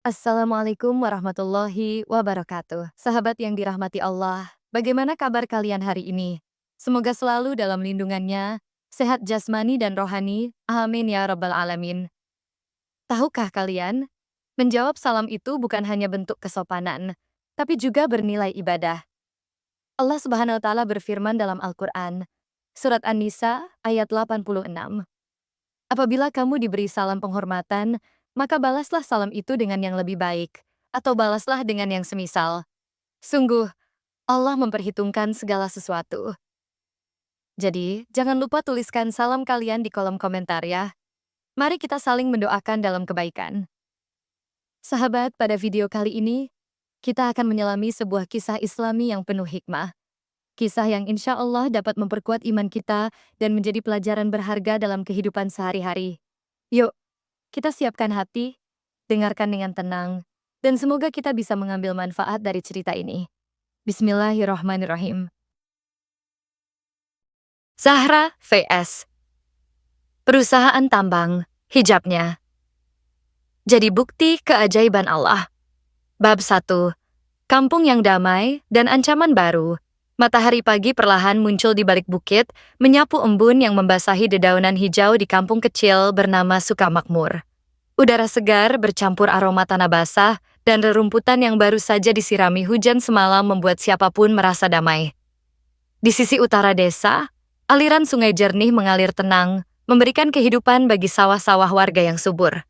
Assalamualaikum warahmatullahi wabarakatuh. Sahabat yang dirahmati Allah, bagaimana kabar kalian hari ini? Semoga selalu dalam lindungannya, sehat jasmani dan rohani. Amin ya rabbal alamin. Tahukah kalian, menjawab salam itu bukan hanya bentuk kesopanan, tapi juga bernilai ibadah. Allah Subhanahu wa taala berfirman dalam Al-Qur'an, surat An-Nisa ayat 86. Apabila kamu diberi salam penghormatan, maka balaslah salam itu dengan yang lebih baik, atau balaslah dengan yang semisal. Sungguh, Allah memperhitungkan segala sesuatu. Jadi, jangan lupa tuliskan salam kalian di kolom komentar ya. Mari kita saling mendoakan dalam kebaikan. Sahabat, pada video kali ini, kita akan menyelami sebuah kisah Islami yang penuh hikmah. Kisah yang insya Allah dapat memperkuat iman kita dan menjadi pelajaran berharga dalam kehidupan sehari-hari. Yuk, kita siapkan hati, dengarkan dengan tenang, dan semoga kita bisa mengambil manfaat dari cerita ini. Bismillahirrahmanirrahim. Zahra vs. Perusahaan tambang, hijabnya. Jadi bukti keajaiban Allah. Bab 1. Kampung yang damai dan ancaman baru. Matahari pagi perlahan muncul di balik bukit, menyapu embun yang membasahi dedaunan hijau di kampung kecil bernama Sukamakmur. Udara segar bercampur aroma tanah basah dan rerumputan yang baru saja disirami hujan semalam membuat siapapun merasa damai. Di sisi utara desa, aliran sungai jernih mengalir tenang, memberikan kehidupan bagi sawah-sawah warga yang subur.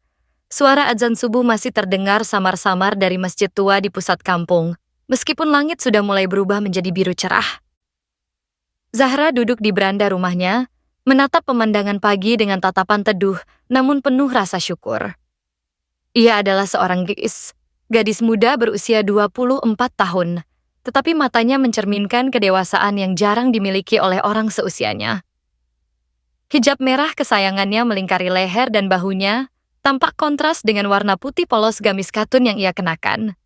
Suara azan subuh masih terdengar samar-samar dari masjid tua di pusat kampung, meskipun langit sudah mulai berubah menjadi biru cerah. Zahra duduk di beranda rumahnya, menatap pemandangan pagi dengan tatapan teduh, namun penuh rasa syukur. Ia adalah seorang gadis muda berusia 24 tahun, tetapi matanya mencerminkan kedewasaan yang jarang dimiliki oleh orang seusianya. Hijab merah kesayangannya melingkari leher dan bahunya, tampak kontras dengan warna putih polos gamis katun yang ia kenakan.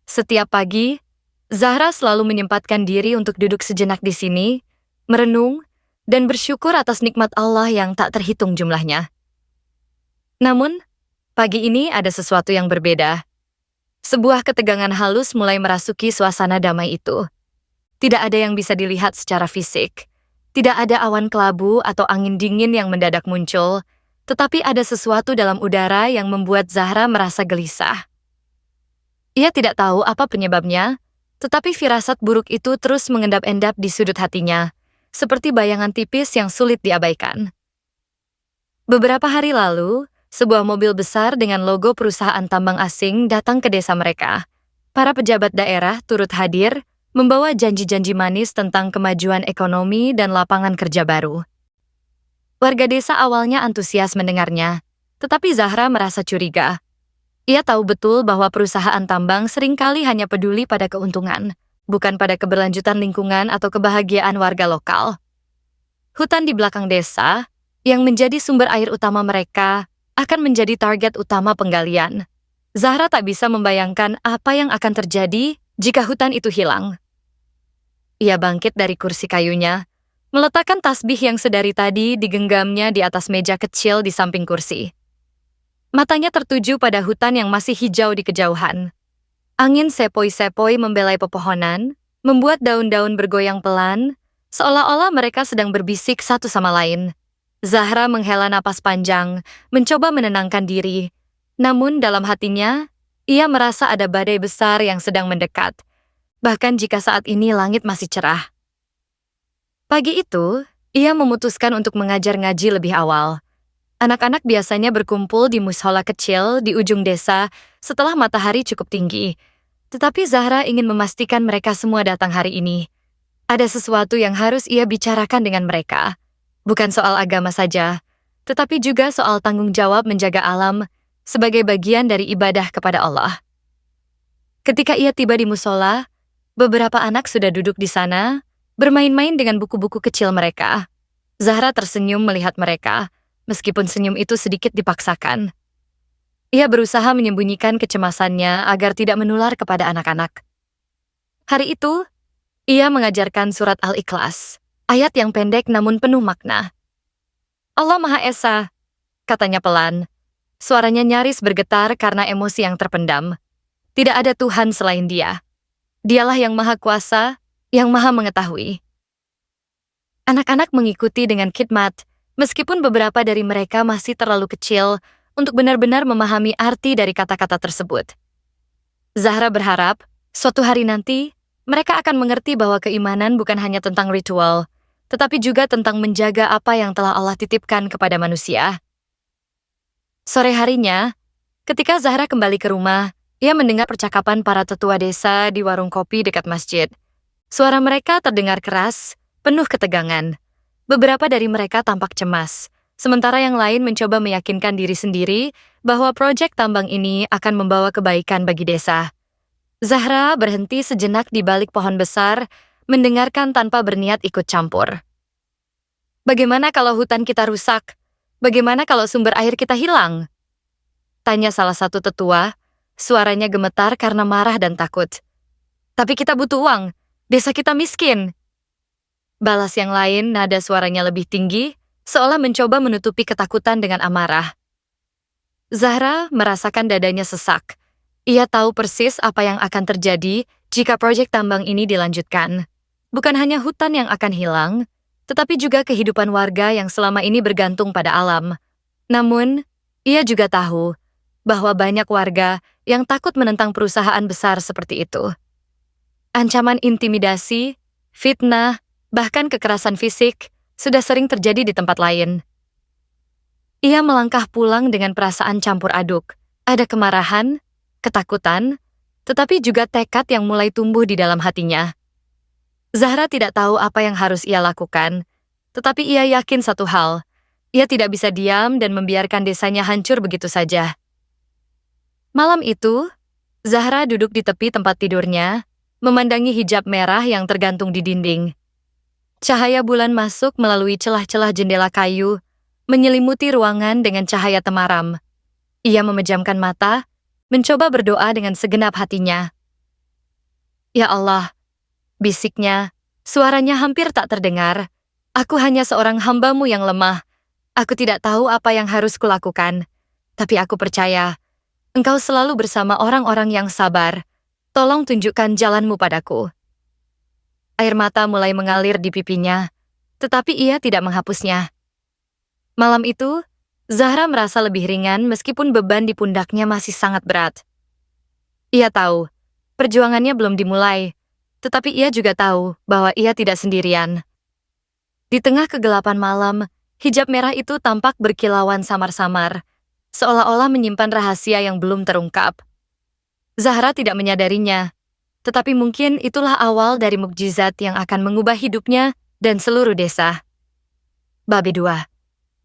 Setiap pagi, Zahra selalu menyempatkan diri untuk duduk sejenak di sini, merenung, dan bersyukur atas nikmat Allah yang tak terhitung jumlahnya. Namun, pagi ini ada sesuatu yang berbeda. Sebuah ketegangan halus mulai merasuki suasana damai itu. Tidak ada yang bisa dilihat secara fisik. Tidak ada awan kelabu atau angin dingin yang mendadak muncul, tetapi ada sesuatu dalam udara yang membuat Zahra merasa gelisah. Ia tidak tahu apa penyebabnya, tetapi firasat buruk itu terus mengendap-endap di sudut hatinya, seperti bayangan tipis yang sulit diabaikan. Beberapa hari lalu, sebuah mobil besar dengan logo perusahaan tambang asing datang ke desa mereka. Para pejabat daerah turut hadir, membawa janji-janji manis tentang kemajuan ekonomi dan lapangan kerja baru. Warga desa awalnya antusias mendengarnya, tetapi Zahra merasa curiga. Ia tahu betul bahwa perusahaan tambang seringkali hanya peduli pada keuntungan, bukan pada keberlanjutan lingkungan atau kebahagiaan warga lokal. Hutan di belakang desa, yang menjadi sumber air utama mereka, akan menjadi target utama penggalian. Zahra tak bisa membayangkan apa yang akan terjadi jika hutan itu hilang. Ia bangkit dari kursi kayunya, meletakkan tasbih yang sedari tadi digenggamnya di atas meja kecil di samping kursi. Matanya tertuju pada hutan yang masih hijau di kejauhan. Angin sepoi-sepoi membelai pepohonan, membuat daun-daun bergoyang pelan, seolah-olah mereka sedang berbisik satu sama lain. Zahra menghela napas panjang, mencoba menenangkan diri. Namun dalam hatinya, ia merasa ada badai besar yang sedang mendekat, bahkan jika saat ini langit masih cerah. Pagi itu, ia memutuskan untuk mengajar ngaji lebih awal. Anak-anak biasanya berkumpul di mushola kecil di ujung desa setelah matahari cukup tinggi. Tetapi Zahra ingin memastikan mereka semua datang hari ini. Ada sesuatu yang harus ia bicarakan dengan mereka. Bukan soal agama saja, tetapi juga soal tanggung jawab menjaga alam sebagai bagian dari ibadah kepada Allah. Ketika ia tiba di mushola, beberapa anak sudah duduk di sana, bermain-main dengan buku-buku kecil mereka. Zahra tersenyum melihat mereka, meskipun senyum itu sedikit dipaksakan. Ia berusaha menyembunyikan kecemasannya agar tidak menular kepada anak-anak. Hari itu, ia mengajarkan surat Al-Ikhlas, ayat yang pendek namun penuh makna. Allah Maha Esa, katanya pelan, Suaranya nyaris bergetar karena emosi yang terpendam. Tidak ada Tuhan selain Dia. Dialah yang Maha Kuasa, yang Maha Mengetahui. Anak-anak mengikuti dengan khidmat, meskipun beberapa dari mereka masih terlalu kecil untuk benar-benar memahami arti dari kata-kata tersebut. Zahra berharap, suatu hari nanti, mereka akan mengerti bahwa keimanan bukan hanya tentang ritual, tetapi juga tentang menjaga apa yang telah Allah titipkan kepada manusia. Sore harinya, ketika Zahra kembali ke rumah, ia mendengar percakapan para tetua desa di warung kopi dekat masjid. Suara mereka terdengar keras, penuh ketegangan. Beberapa dari mereka tampak cemas, sementara yang lain mencoba meyakinkan diri sendiri bahwa proyek tambang ini akan membawa kebaikan bagi desa. Zahra berhenti sejenak di balik pohon besar, mendengarkan tanpa berniat ikut campur. Bagaimana kalau hutan kita rusak? Bagaimana kalau sumber air kita hilang? Tanya salah satu tetua, suaranya gemetar karena marah dan takut. Tapi kita butuh uang, desa kita miskin. Balas yang lain, nada suaranya lebih tinggi, seolah mencoba menutupi ketakutan dengan amarah. Zahra merasakan dadanya sesak. Ia tahu persis apa yang akan terjadi jika proyek tambang ini dilanjutkan. Bukan hanya hutan yang akan hilang, tetapi juga kehidupan warga yang selama ini bergantung pada alam. Namun, ia juga tahu bahwa banyak warga yang takut menentang perusahaan besar seperti itu. Ancaman intimidasi, fitnah, bahkan kekerasan fisik sudah sering terjadi di tempat lain. Ia melangkah pulang dengan perasaan campur aduk. Ada kemarahan, ketakutan, tetapi juga tekad yang mulai tumbuh di dalam hatinya. Zahra tidak tahu apa yang harus ia lakukan, tetapi ia yakin satu hal, ia tidak bisa diam dan membiarkan desanya hancur begitu saja. Malam itu, Zahra duduk di tepi tempat tidurnya, memandangi hijab merah yang tergantung di dinding. Cahaya bulan masuk melalui celah-celah jendela kayu, menyelimuti ruangan dengan cahaya temaram. Ia memejamkan mata, mencoba berdoa dengan segenap hatinya. Ya Allah, bisiknya, suaranya hampir tak terdengar. Aku hanya seorang hamba-Mu yang lemah. Aku tidak tahu apa yang harus kulakukan. Tapi aku percaya, Engkau selalu bersama orang-orang yang sabar. Tolong tunjukkan jalan-Mu padaku. Air mata mulai mengalir di pipinya, tetapi ia tidak menghapusnya. Malam itu, Zahra merasa lebih ringan meskipun beban di pundaknya masih sangat berat. Ia tahu, perjuangannya belum dimulai, tetapi ia juga tahu bahwa ia tidak sendirian. Di tengah kegelapan malam, hijab merah itu tampak berkilauan samar-samar, seolah-olah menyimpan rahasia yang belum terungkap. Zahra tidak menyadarinya, tetapi mungkin itulah awal dari mukjizat yang akan mengubah hidupnya dan seluruh desa. Bab 2.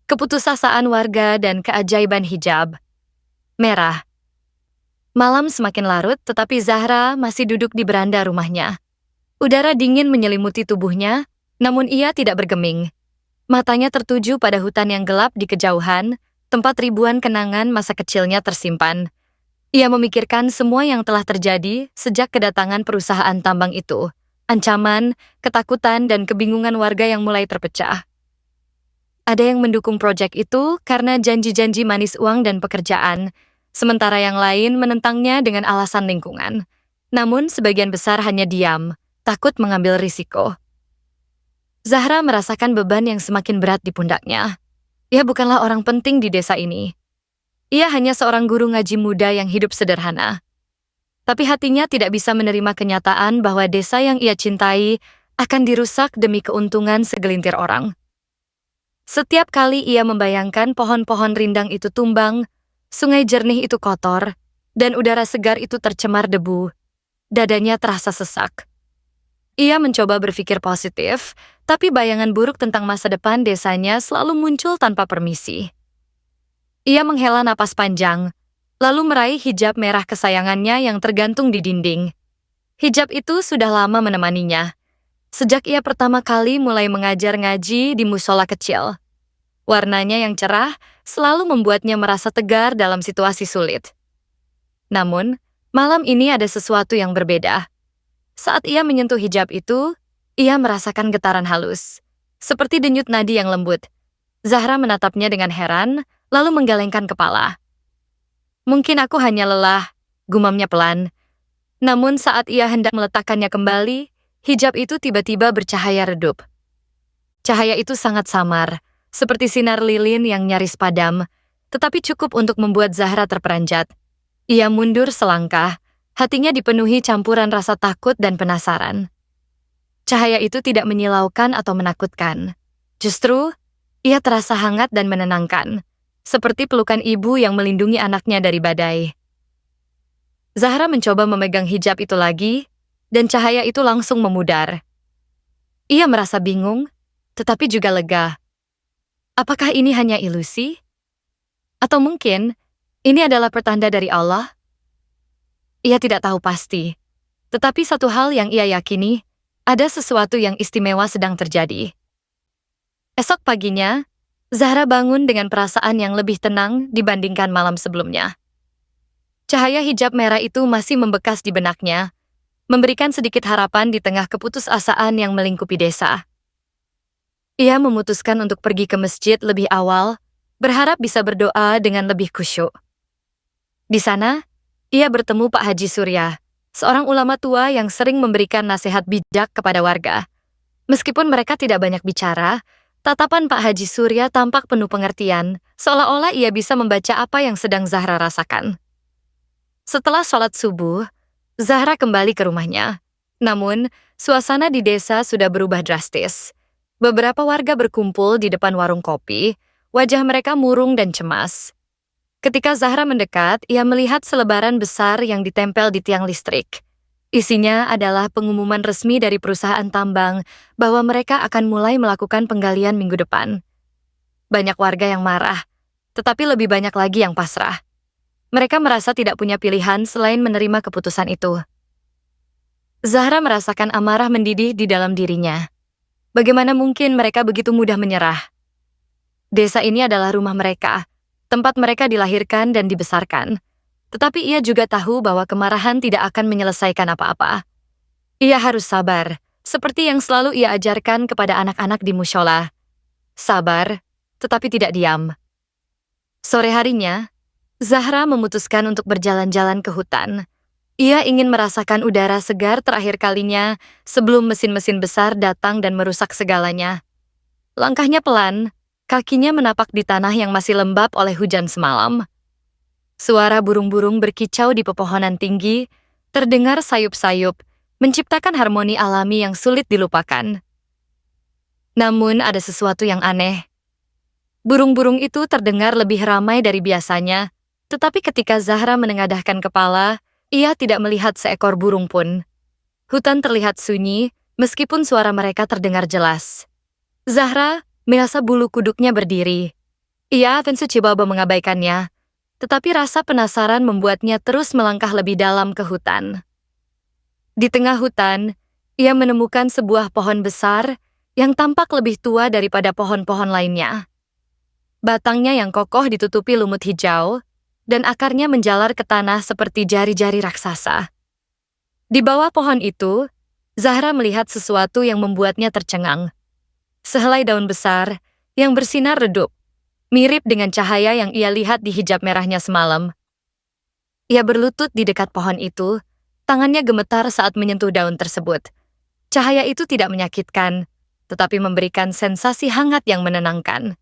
Keputusasaan warga dan keajaiban hijab. Merah. Malam semakin larut, tetapi Zahra masih duduk di beranda rumahnya. Udara dingin menyelimuti tubuhnya, namun ia tidak bergeming. Matanya tertuju pada hutan yang gelap di kejauhan, tempat ribuan kenangan masa kecilnya tersimpan. Ia memikirkan semua yang telah terjadi sejak kedatangan perusahaan tambang itu. Ancaman, ketakutan, dan kebingungan warga yang mulai terpecah. Ada yang mendukung proyek itu karena janji-janji manis uang dan pekerjaan, sementara yang lain menentangnya dengan alasan lingkungan. Namun sebagian besar hanya diam, takut mengambil risiko. Zahra merasakan beban yang semakin berat di pundaknya. Ia bukanlah orang penting di desa ini. Ia hanya seorang guru ngaji muda yang hidup sederhana. Tapi hatinya tidak bisa menerima kenyataan bahwa desa yang ia cintai akan dirusak demi keuntungan segelintir orang. Setiap kali ia membayangkan pohon-pohon rindang itu tumbang, sungai jernih itu kotor, dan udara segar itu tercemar debu, dadanya terasa sesak. Ia mencoba berpikir positif, tapi bayangan buruk tentang masa depan desanya selalu muncul tanpa permisi. Ia menghela napas panjang, lalu meraih hijab merah kesayangannya yang tergantung di dinding. Hijab itu sudah lama menemaninya, sejak ia pertama kali mulai mengajar ngaji di musola kecil. Warnanya yang cerah selalu membuatnya merasa tegar dalam situasi sulit. Namun, malam ini ada sesuatu yang berbeda. Saat ia menyentuh hijab itu, ia merasakan getaran halus, seperti denyut nadi yang lembut. Zahra menatapnya dengan heran, lalu menggelengkan kepala. Mungkin aku hanya lelah, gumamnya pelan. Namun saat ia hendak meletakkannya kembali, hijab itu tiba-tiba bercahaya redup. Cahaya itu sangat samar, seperti sinar lilin yang nyaris padam, tetapi cukup untuk membuat Zahra terperanjat. Ia mundur selangkah, hatinya dipenuhi campuran rasa takut dan penasaran. Cahaya itu tidak menyilaukan atau menakutkan. Justru, ia terasa hangat dan menenangkan, seperti pelukan ibu yang melindungi anaknya dari badai. Zahra mencoba memegang hijab itu lagi, dan cahaya itu langsung memudar. Ia merasa bingung, tetapi juga lega. Apakah ini hanya ilusi? Atau mungkin, ini adalah pertanda dari Allah? Ia tidak tahu pasti. Tetapi satu hal yang ia yakini, ada sesuatu yang istimewa sedang terjadi. Esok paginya, Zahra bangun dengan perasaan yang lebih tenang dibandingkan malam sebelumnya. Cahaya hijab merah itu masih membekas di benaknya, memberikan sedikit harapan di tengah keputusasaan yang melingkupi desa. Ia memutuskan untuk pergi ke masjid lebih awal, berharap bisa berdoa dengan lebih khusyuk. Di sana, ia bertemu Pak Haji Surya, seorang ulama tua yang sering memberikan nasihat bijak kepada warga. Meskipun mereka tidak banyak bicara, tatapan Pak Haji Surya tampak penuh pengertian, seolah-olah ia bisa membaca apa yang sedang Zahra rasakan. Setelah sholat subuh, Zahra kembali ke rumahnya. Namun, suasana di desa sudah berubah drastis. Beberapa warga berkumpul di depan warung kopi, wajah mereka murung dan cemas. Ketika Zahra mendekat, ia melihat selebaran besar yang ditempel di tiang listrik. Isinya adalah pengumuman resmi dari perusahaan tambang bahwa mereka akan mulai melakukan penggalian minggu depan. Banyak warga yang marah, tetapi lebih banyak lagi yang pasrah. Mereka merasa tidak punya pilihan selain menerima keputusan itu. Zahra merasakan amarah mendidih di dalam dirinya. Bagaimana mungkin mereka begitu mudah menyerah? Desa ini adalah rumah mereka, tempat mereka dilahirkan dan dibesarkan. Tetapi ia juga tahu bahwa kemarahan tidak akan menyelesaikan apa-apa. Ia harus sabar, seperti yang selalu ia ajarkan kepada anak-anak di mushola. Sabar, tetapi tidak diam. Sore harinya, Zahra memutuskan untuk berjalan-jalan ke hutan. Ia ingin merasakan udara segar terakhir kalinya sebelum mesin-mesin besar datang dan merusak segalanya. Langkahnya pelan, kakinya menapak di tanah yang masih lembab oleh hujan semalam. Suara burung-burung berkicau di pepohonan tinggi, terdengar sayup-sayup, menciptakan harmoni alami yang sulit dilupakan. Namun ada sesuatu yang aneh. Burung-burung itu terdengar lebih ramai dari biasanya, tetapi ketika Zahra menengadahkan kepala, ia tidak melihat seekor burung pun. Hutan terlihat sunyi, meskipun suara mereka terdengar jelas. Zahra merasa bulu kuduknya berdiri. Ia akan coba mengabaikannya, tetapi rasa penasaran membuatnya terus melangkah lebih dalam ke hutan. Di tengah hutan, ia menemukan sebuah pohon besar yang tampak lebih tua daripada pohon-pohon lainnya. Batangnya yang kokoh ditutupi lumut hijau, dan akarnya menjalar ke tanah seperti jari-jari raksasa. Di bawah pohon itu, Zahra melihat sesuatu yang membuatnya tercengang. Sehelai daun besar yang bersinar redup, mirip dengan cahaya yang ia lihat di hijab merahnya semalam. Ia berlutut di dekat pohon itu, tangannya gemetar saat menyentuh daun tersebut. Cahaya itu tidak menyakitkan, tetapi memberikan sensasi hangat yang menenangkan.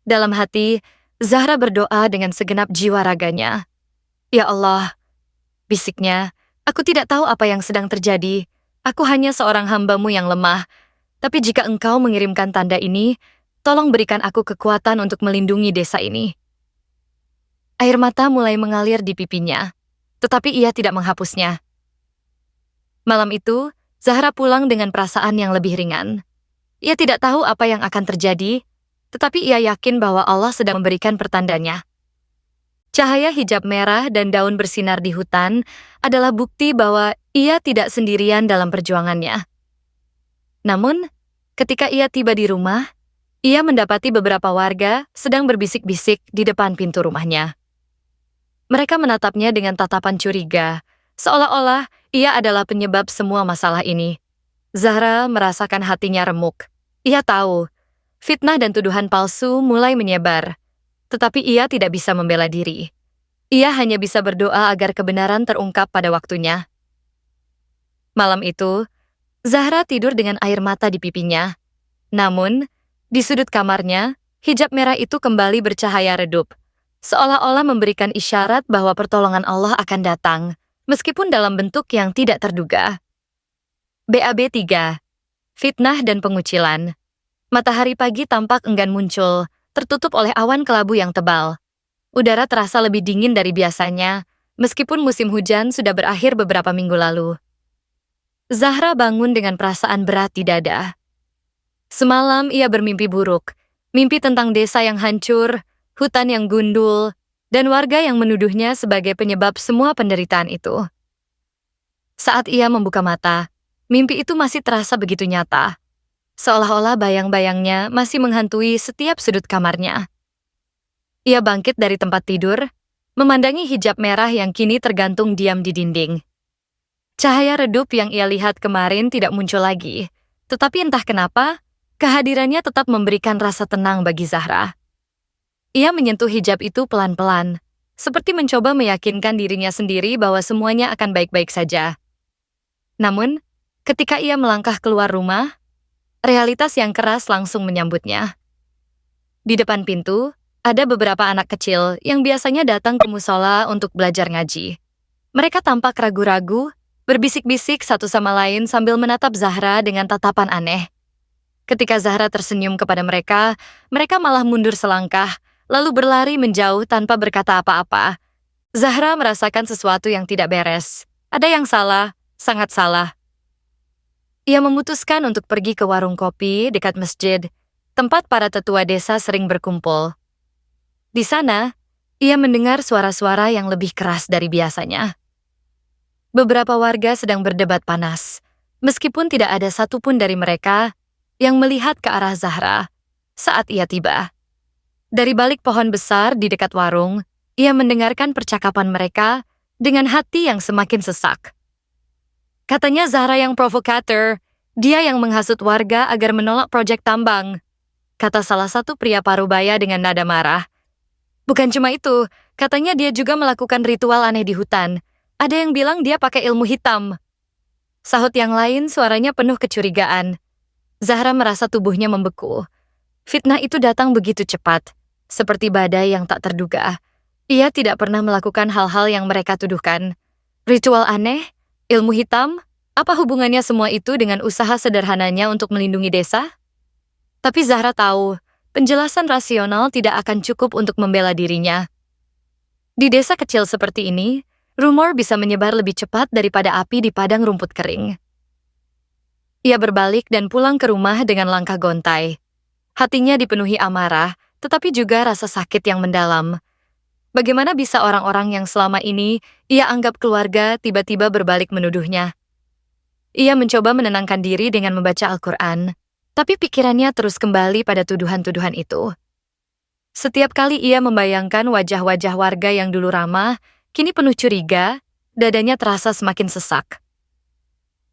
Dalam hati, Zahra berdoa dengan segenap jiwa raganya. Ya Allah, bisiknya, aku tidak tahu apa yang sedang terjadi. Aku hanya seorang hamba-Mu yang lemah. Tapi jika Engkau mengirimkan tanda ini, tolong berikan aku kekuatan untuk melindungi desa ini. Air mata mulai mengalir di pipinya, tetapi ia tidak menghapusnya. Malam itu, Zahra pulang dengan perasaan yang lebih ringan. Ia tidak tahu apa yang akan terjadi, tetapi ia yakin bahwa Allah sedang memberikan pertandanya. Cahaya hijab merah dan daun bersinar di hutan adalah bukti bahwa ia tidak sendirian dalam perjuangannya. Namun, ketika ia tiba di rumah, ia mendapati beberapa warga sedang berbisik-bisik di depan pintu rumahnya. Mereka menatapnya dengan tatapan curiga, seolah-olah ia adalah penyebab semua masalah ini. Zahra merasakan hatinya remuk. Ia tahu, fitnah dan tuduhan palsu mulai menyebar, tetapi ia tidak bisa membela diri. Ia hanya bisa berdoa agar kebenaran terungkap pada waktunya. Malam itu, Zahra tidur dengan air mata di pipinya. Namun, di sudut kamarnya, hijab merah itu kembali bercahaya redup, seolah-olah memberikan isyarat bahwa pertolongan Allah akan datang, meskipun dalam bentuk yang tidak terduga. BAB 3. Fitnah dan pengucilan. Matahari pagi tampak enggan muncul, tertutup oleh awan kelabu yang tebal. Udara terasa lebih dingin dari biasanya, meskipun musim hujan sudah berakhir beberapa minggu lalu. Zahra bangun dengan perasaan berat di dada. Semalam ia bermimpi buruk, mimpi tentang desa yang hancur, hutan yang gundul, dan warga yang menuduhnya sebagai penyebab semua penderitaan itu. Saat ia membuka mata, mimpi itu masih terasa begitu nyata, seolah-olah bayang-bayangnya masih menghantui setiap sudut kamarnya. Ia bangkit dari tempat tidur, memandangi hijab merah yang kini tergantung diam di dinding. Cahaya redup yang ia lihat kemarin tidak muncul lagi, tetapi entah kenapa, kehadirannya tetap memberikan rasa tenang bagi Zahra. Ia menyentuh hijab itu pelan-pelan, seperti mencoba meyakinkan dirinya sendiri bahwa semuanya akan baik-baik saja. Namun, ketika ia melangkah keluar rumah, realitas yang keras langsung menyambutnya. Di depan pintu, ada beberapa anak kecil yang biasanya datang ke musola untuk belajar ngaji. Mereka tampak ragu-ragu, berbisik-bisik satu sama lain sambil menatap Zahra dengan tatapan aneh. Ketika Zahra tersenyum kepada mereka, mereka malah mundur selangkah, lalu berlari menjauh tanpa berkata apa-apa. Zahra merasakan sesuatu yang tidak beres. Ada yang salah, sangat salah. Ia memutuskan untuk pergi ke warung kopi dekat masjid, tempat para tetua desa sering berkumpul. Di sana, ia mendengar suara-suara yang lebih keras dari biasanya. Beberapa warga sedang berdebat panas, meskipun tidak ada satupun dari mereka yang melihat ke arah Zahra saat ia tiba. Dari balik pohon besar di dekat warung, ia mendengarkan percakapan mereka dengan hati yang semakin sesak. Katanya Zahra yang provokator, dia yang menghasut warga agar menolak proyek tambang, kata salah satu pria parubaya dengan nada marah. Bukan cuma itu, katanya dia juga melakukan ritual aneh di hutan. Ada yang bilang dia pakai ilmu hitam. Sahut yang lain suaranya penuh kecurigaan. Zahra merasa tubuhnya membeku. Fitnah itu datang begitu cepat, seperti badai yang tak terduga. Ia tidak pernah melakukan hal-hal yang mereka tuduhkan. Ritual aneh, ilmu hitam, apa hubungannya semua itu dengan usaha sederhananya untuk melindungi desa? Tapi Zahra tahu, penjelasan rasional tidak akan cukup untuk membela dirinya. Di desa kecil seperti ini, rumor bisa menyebar lebih cepat daripada api di padang rumput kering. Ia berbalik dan pulang ke rumah dengan langkah gontai. Hatinya dipenuhi amarah, tetapi juga rasa sakit yang mendalam. Bagaimana bisa orang-orang yang selama ini ia anggap keluarga tiba-tiba berbalik menuduhnya? Ia mencoba menenangkan diri dengan membaca Al-Quran, tapi pikirannya terus kembali pada tuduhan-tuduhan itu. Setiap kali ia membayangkan wajah-wajah warga yang dulu ramah, kini penuh curiga, dadanya terasa semakin sesak.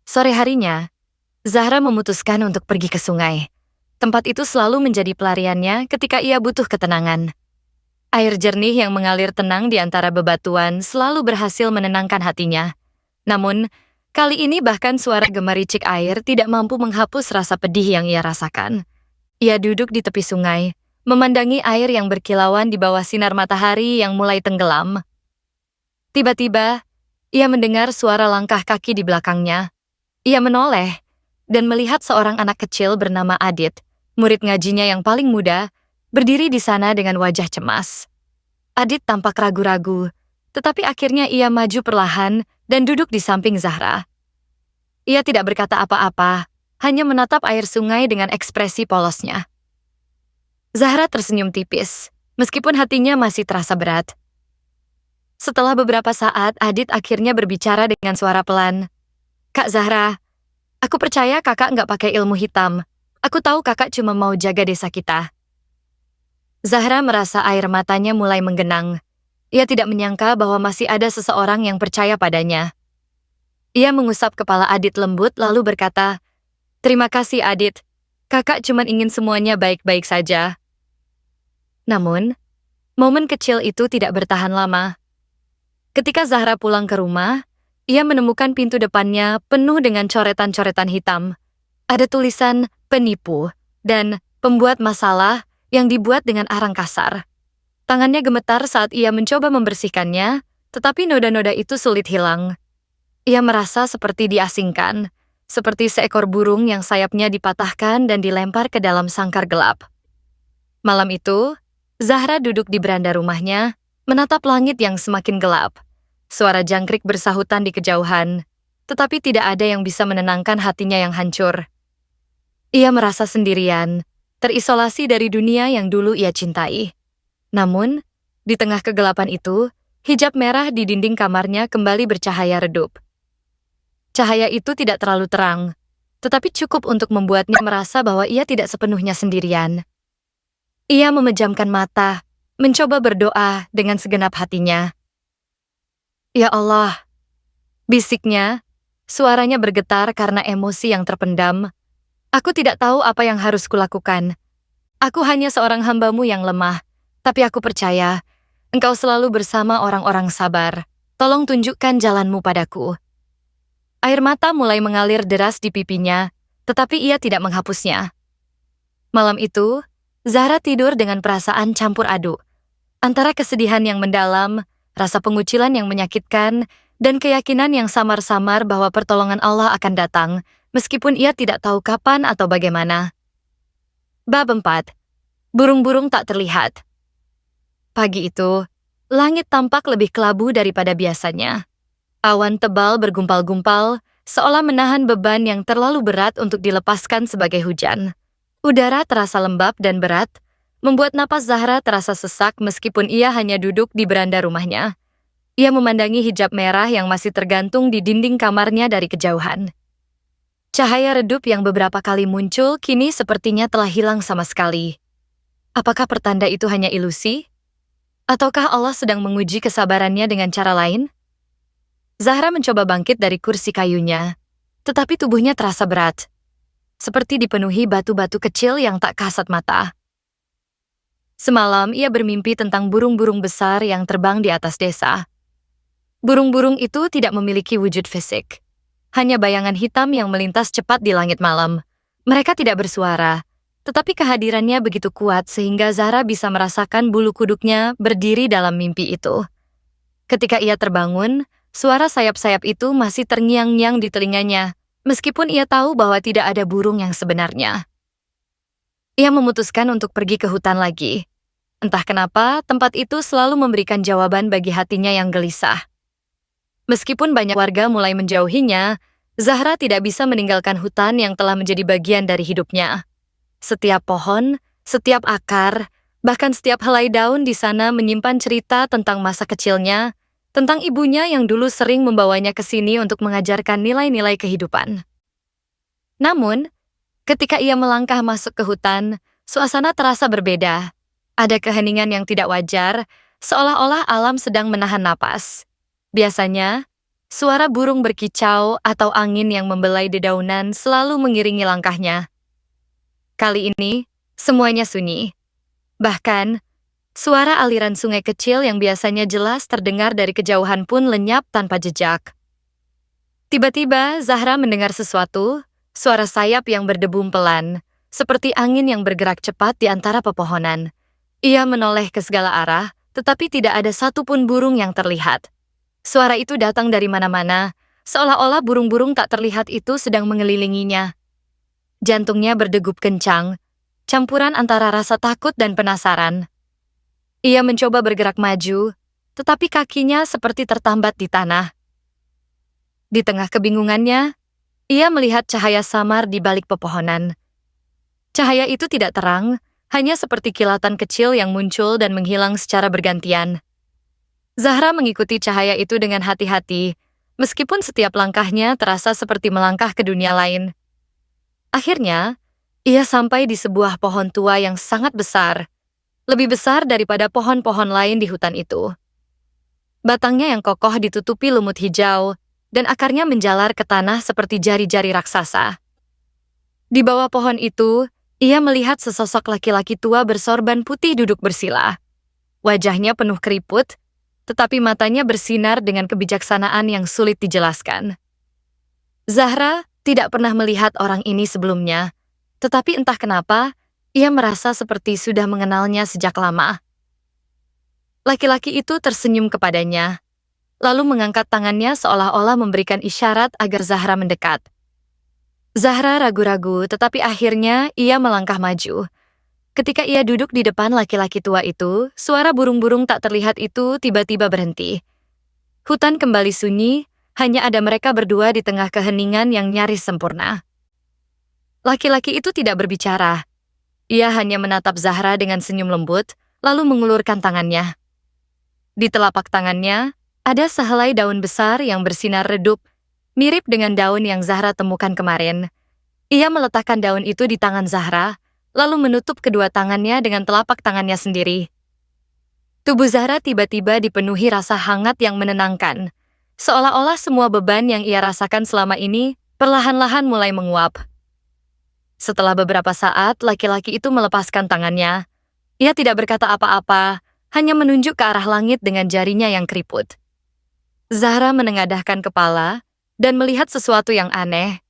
Sore harinya, Zahra memutuskan untuk pergi ke sungai. Tempat itu selalu menjadi pelariannya ketika ia butuh ketenangan. Air jernih yang mengalir tenang di antara bebatuan selalu berhasil menenangkan hatinya. Namun, kali ini bahkan suara gemericik air tidak mampu menghapus rasa pedih yang ia rasakan. Ia duduk di tepi sungai, memandangi air yang berkilauan di bawah sinar matahari yang mulai tenggelam. Tiba-tiba, ia mendengar suara langkah kaki di belakangnya. Ia menoleh dan melihat seorang anak kecil bernama Adit, murid ngajinya yang paling muda, berdiri di sana dengan wajah cemas. Adit tampak ragu-ragu, tetapi akhirnya ia maju perlahan dan duduk di samping Zahra. Ia tidak berkata apa-apa, hanya menatap air sungai dengan ekspresi polosnya. Zahra tersenyum tipis, meskipun hatinya masih terasa berat. Setelah beberapa saat, Adit akhirnya berbicara dengan suara pelan. Kak Zahra, aku percaya kakak nggak pakai ilmu hitam. Aku tahu kakak cuma mau jaga desa kita. Zahra merasa air matanya mulai menggenang. Ia tidak menyangka bahwa masih ada seseorang yang percaya padanya. Ia mengusap kepala Adit lembut lalu berkata, "Terima kasih Adit, kakak cuma ingin semuanya baik-baik saja." Namun, momen kecil itu tidak bertahan lama. Ketika Zahra pulang ke rumah, ia menemukan pintu depannya penuh dengan coretan-coretan hitam. Ada tulisan penipu dan pembuat masalah yang dibuat dengan arang kasar. Tangannya gemetar saat ia mencoba membersihkannya, tetapi noda-noda itu sulit hilang. Ia merasa seperti diasingkan, seperti seekor burung yang sayapnya dipatahkan dan dilempar ke dalam sangkar gelap. Malam itu, Zahra duduk di beranda rumahnya, menatap langit yang semakin gelap. Suara jangkrik bersahutan di kejauhan, tetapi tidak ada yang bisa menenangkan hatinya yang hancur. Ia merasa sendirian, terisolasi dari dunia yang dulu ia cintai. Namun, di tengah kegelapan itu, hijab merah di dinding kamarnya kembali bercahaya redup. Cahaya itu tidak terlalu terang, tetapi cukup untuk membuatnya merasa bahwa ia tidak sepenuhnya sendirian. Ia memejamkan mata, mencoba berdoa dengan segenap hatinya. "Ya Allah," bisiknya, suaranya bergetar karena emosi yang terpendam. "Aku tidak tahu apa yang harus kulakukan. Aku hanya seorang hamba-Mu yang lemah, tapi aku percaya Engkau selalu bersama orang-orang sabar. Tolong tunjukkan jalan-Mu padaku." Air mata mulai mengalir deras di pipinya, tetapi ia tidak menghapusnya. Malam itu, Zahra tidur dengan perasaan campur aduk, antara kesedihan yang mendalam, rasa pengucilan yang menyakitkan, dan keyakinan yang samar-samar bahwa pertolongan Allah akan datang, meskipun ia tidak tahu kapan atau bagaimana. Bab 4. Burung-burung tak terlihat. Pagi itu, langit tampak lebih kelabu daripada biasanya. Awan tebal bergumpal-gumpal, seolah menahan beban yang terlalu berat untuk dilepaskan sebagai hujan. Udara terasa lembab dan berat, membuat napas Zahra terasa sesak meskipun ia hanya duduk di beranda rumahnya. Ia memandangi hijab merah yang masih tergantung di dinding kamarnya dari kejauhan. Cahaya redup yang beberapa kali muncul kini sepertinya telah hilang sama sekali. Apakah pertanda itu hanya ilusi? Ataukah Allah sedang menguji kesabarannya dengan cara lain? Zahra mencoba bangkit dari kursi kayunya, tetapi tubuhnya terasa berat, seperti dipenuhi batu-batu kecil yang tak kasat mata. Semalam ia bermimpi tentang burung-burung besar yang terbang di atas desa. Burung-burung itu tidak memiliki wujud fisik, hanya bayangan hitam yang melintas cepat di langit malam. Mereka tidak bersuara, tetapi kehadirannya begitu kuat sehingga Zahra bisa merasakan bulu kuduknya berdiri dalam mimpi itu. Ketika ia terbangun, suara sayap-sayap itu masih terngiang-ngiang di telinganya, meskipun ia tahu bahwa tidak ada burung yang sebenarnya. Ia memutuskan untuk pergi ke hutan lagi. Entah kenapa, tempat itu selalu memberikan jawaban bagi hatinya yang gelisah. Meskipun banyak warga mulai menjauhinya, Zahra tidak bisa meninggalkan hutan yang telah menjadi bagian dari hidupnya. Setiap pohon, setiap akar, bahkan setiap helai daun di sana menyimpan cerita tentang masa kecilnya, tentang ibunya yang dulu sering membawanya ke sini untuk mengajarkan nilai-nilai kehidupan. Namun, ketika ia melangkah masuk ke hutan, suasana terasa berbeda. Ada keheningan yang tidak wajar, seolah-olah alam sedang menahan napas. Biasanya, suara burung berkicau atau angin yang membelai dedaunan selalu mengiringi langkahnya. Kali ini, semuanya sunyi. Bahkan, suara aliran sungai kecil yang biasanya jelas terdengar dari kejauhan pun lenyap tanpa jejak. Tiba-tiba, Zahra mendengar sesuatu, suara sayap yang berdebum pelan, seperti angin yang bergerak cepat di antara pepohonan. Ia menoleh ke segala arah, tetapi tidak ada satupun burung yang terlihat. Suara itu datang dari mana-mana, seolah-olah burung-burung tak terlihat itu sedang mengelilinginya. Jantungnya berdegup kencang, campuran antara rasa takut dan penasaran. Ia mencoba bergerak maju, tetapi kakinya seperti tertambat di tanah. Di tengah kebingungannya, ia melihat cahaya samar di balik pepohonan. Cahaya itu tidak terang, hanya seperti kilatan kecil yang muncul dan menghilang secara bergantian. Zahra mengikuti cahaya itu dengan hati-hati, meskipun setiap langkahnya terasa seperti melangkah ke dunia lain. Akhirnya, ia sampai di sebuah pohon tua yang sangat besar, lebih besar daripada pohon-pohon lain di hutan itu. Batangnya yang kokoh ditutupi lumut hijau, dan akarnya menjalar ke tanah seperti jari-jari raksasa. Di bawah pohon itu, ia melihat sesosok laki-laki tua bersorban putih duduk bersila. Wajahnya penuh keriput, tetapi matanya bersinar dengan kebijaksanaan yang sulit dijelaskan. Zahra tidak pernah melihat orang ini sebelumnya, tetapi entah kenapa, ia merasa seperti sudah mengenalnya sejak lama. Laki-laki itu tersenyum kepadanya, lalu mengangkat tangannya seolah-olah memberikan isyarat agar Zahra mendekat. Zahra ragu-ragu, tetapi akhirnya ia melangkah maju. Ketika ia duduk di depan laki-laki tua itu, suara burung-burung tak terlihat itu tiba-tiba berhenti. Hutan kembali sunyi, hanya ada mereka berdua di tengah keheningan yang nyaris sempurna. Laki-laki itu tidak berbicara. Ia hanya menatap Zahra dengan senyum lembut, lalu mengulurkan tangannya. Di telapak tangannya, ada sehelai daun besar yang bersinar redup, mirip dengan daun yang Zahra temukan kemarin. Ia meletakkan daun itu di tangan Zahra, lalu menutup kedua tangannya dengan telapak tangannya sendiri. Tubuh Zahra tiba-tiba dipenuhi rasa hangat yang menenangkan, seolah-olah semua beban yang ia rasakan selama ini perlahan-lahan mulai menguap. Setelah beberapa saat, laki-laki itu melepaskan tangannya. Ia tidak berkata apa-apa, hanya menunjuk ke arah langit dengan jarinya yang keriput. Zahra menengadahkan kepala dan melihat sesuatu yang aneh.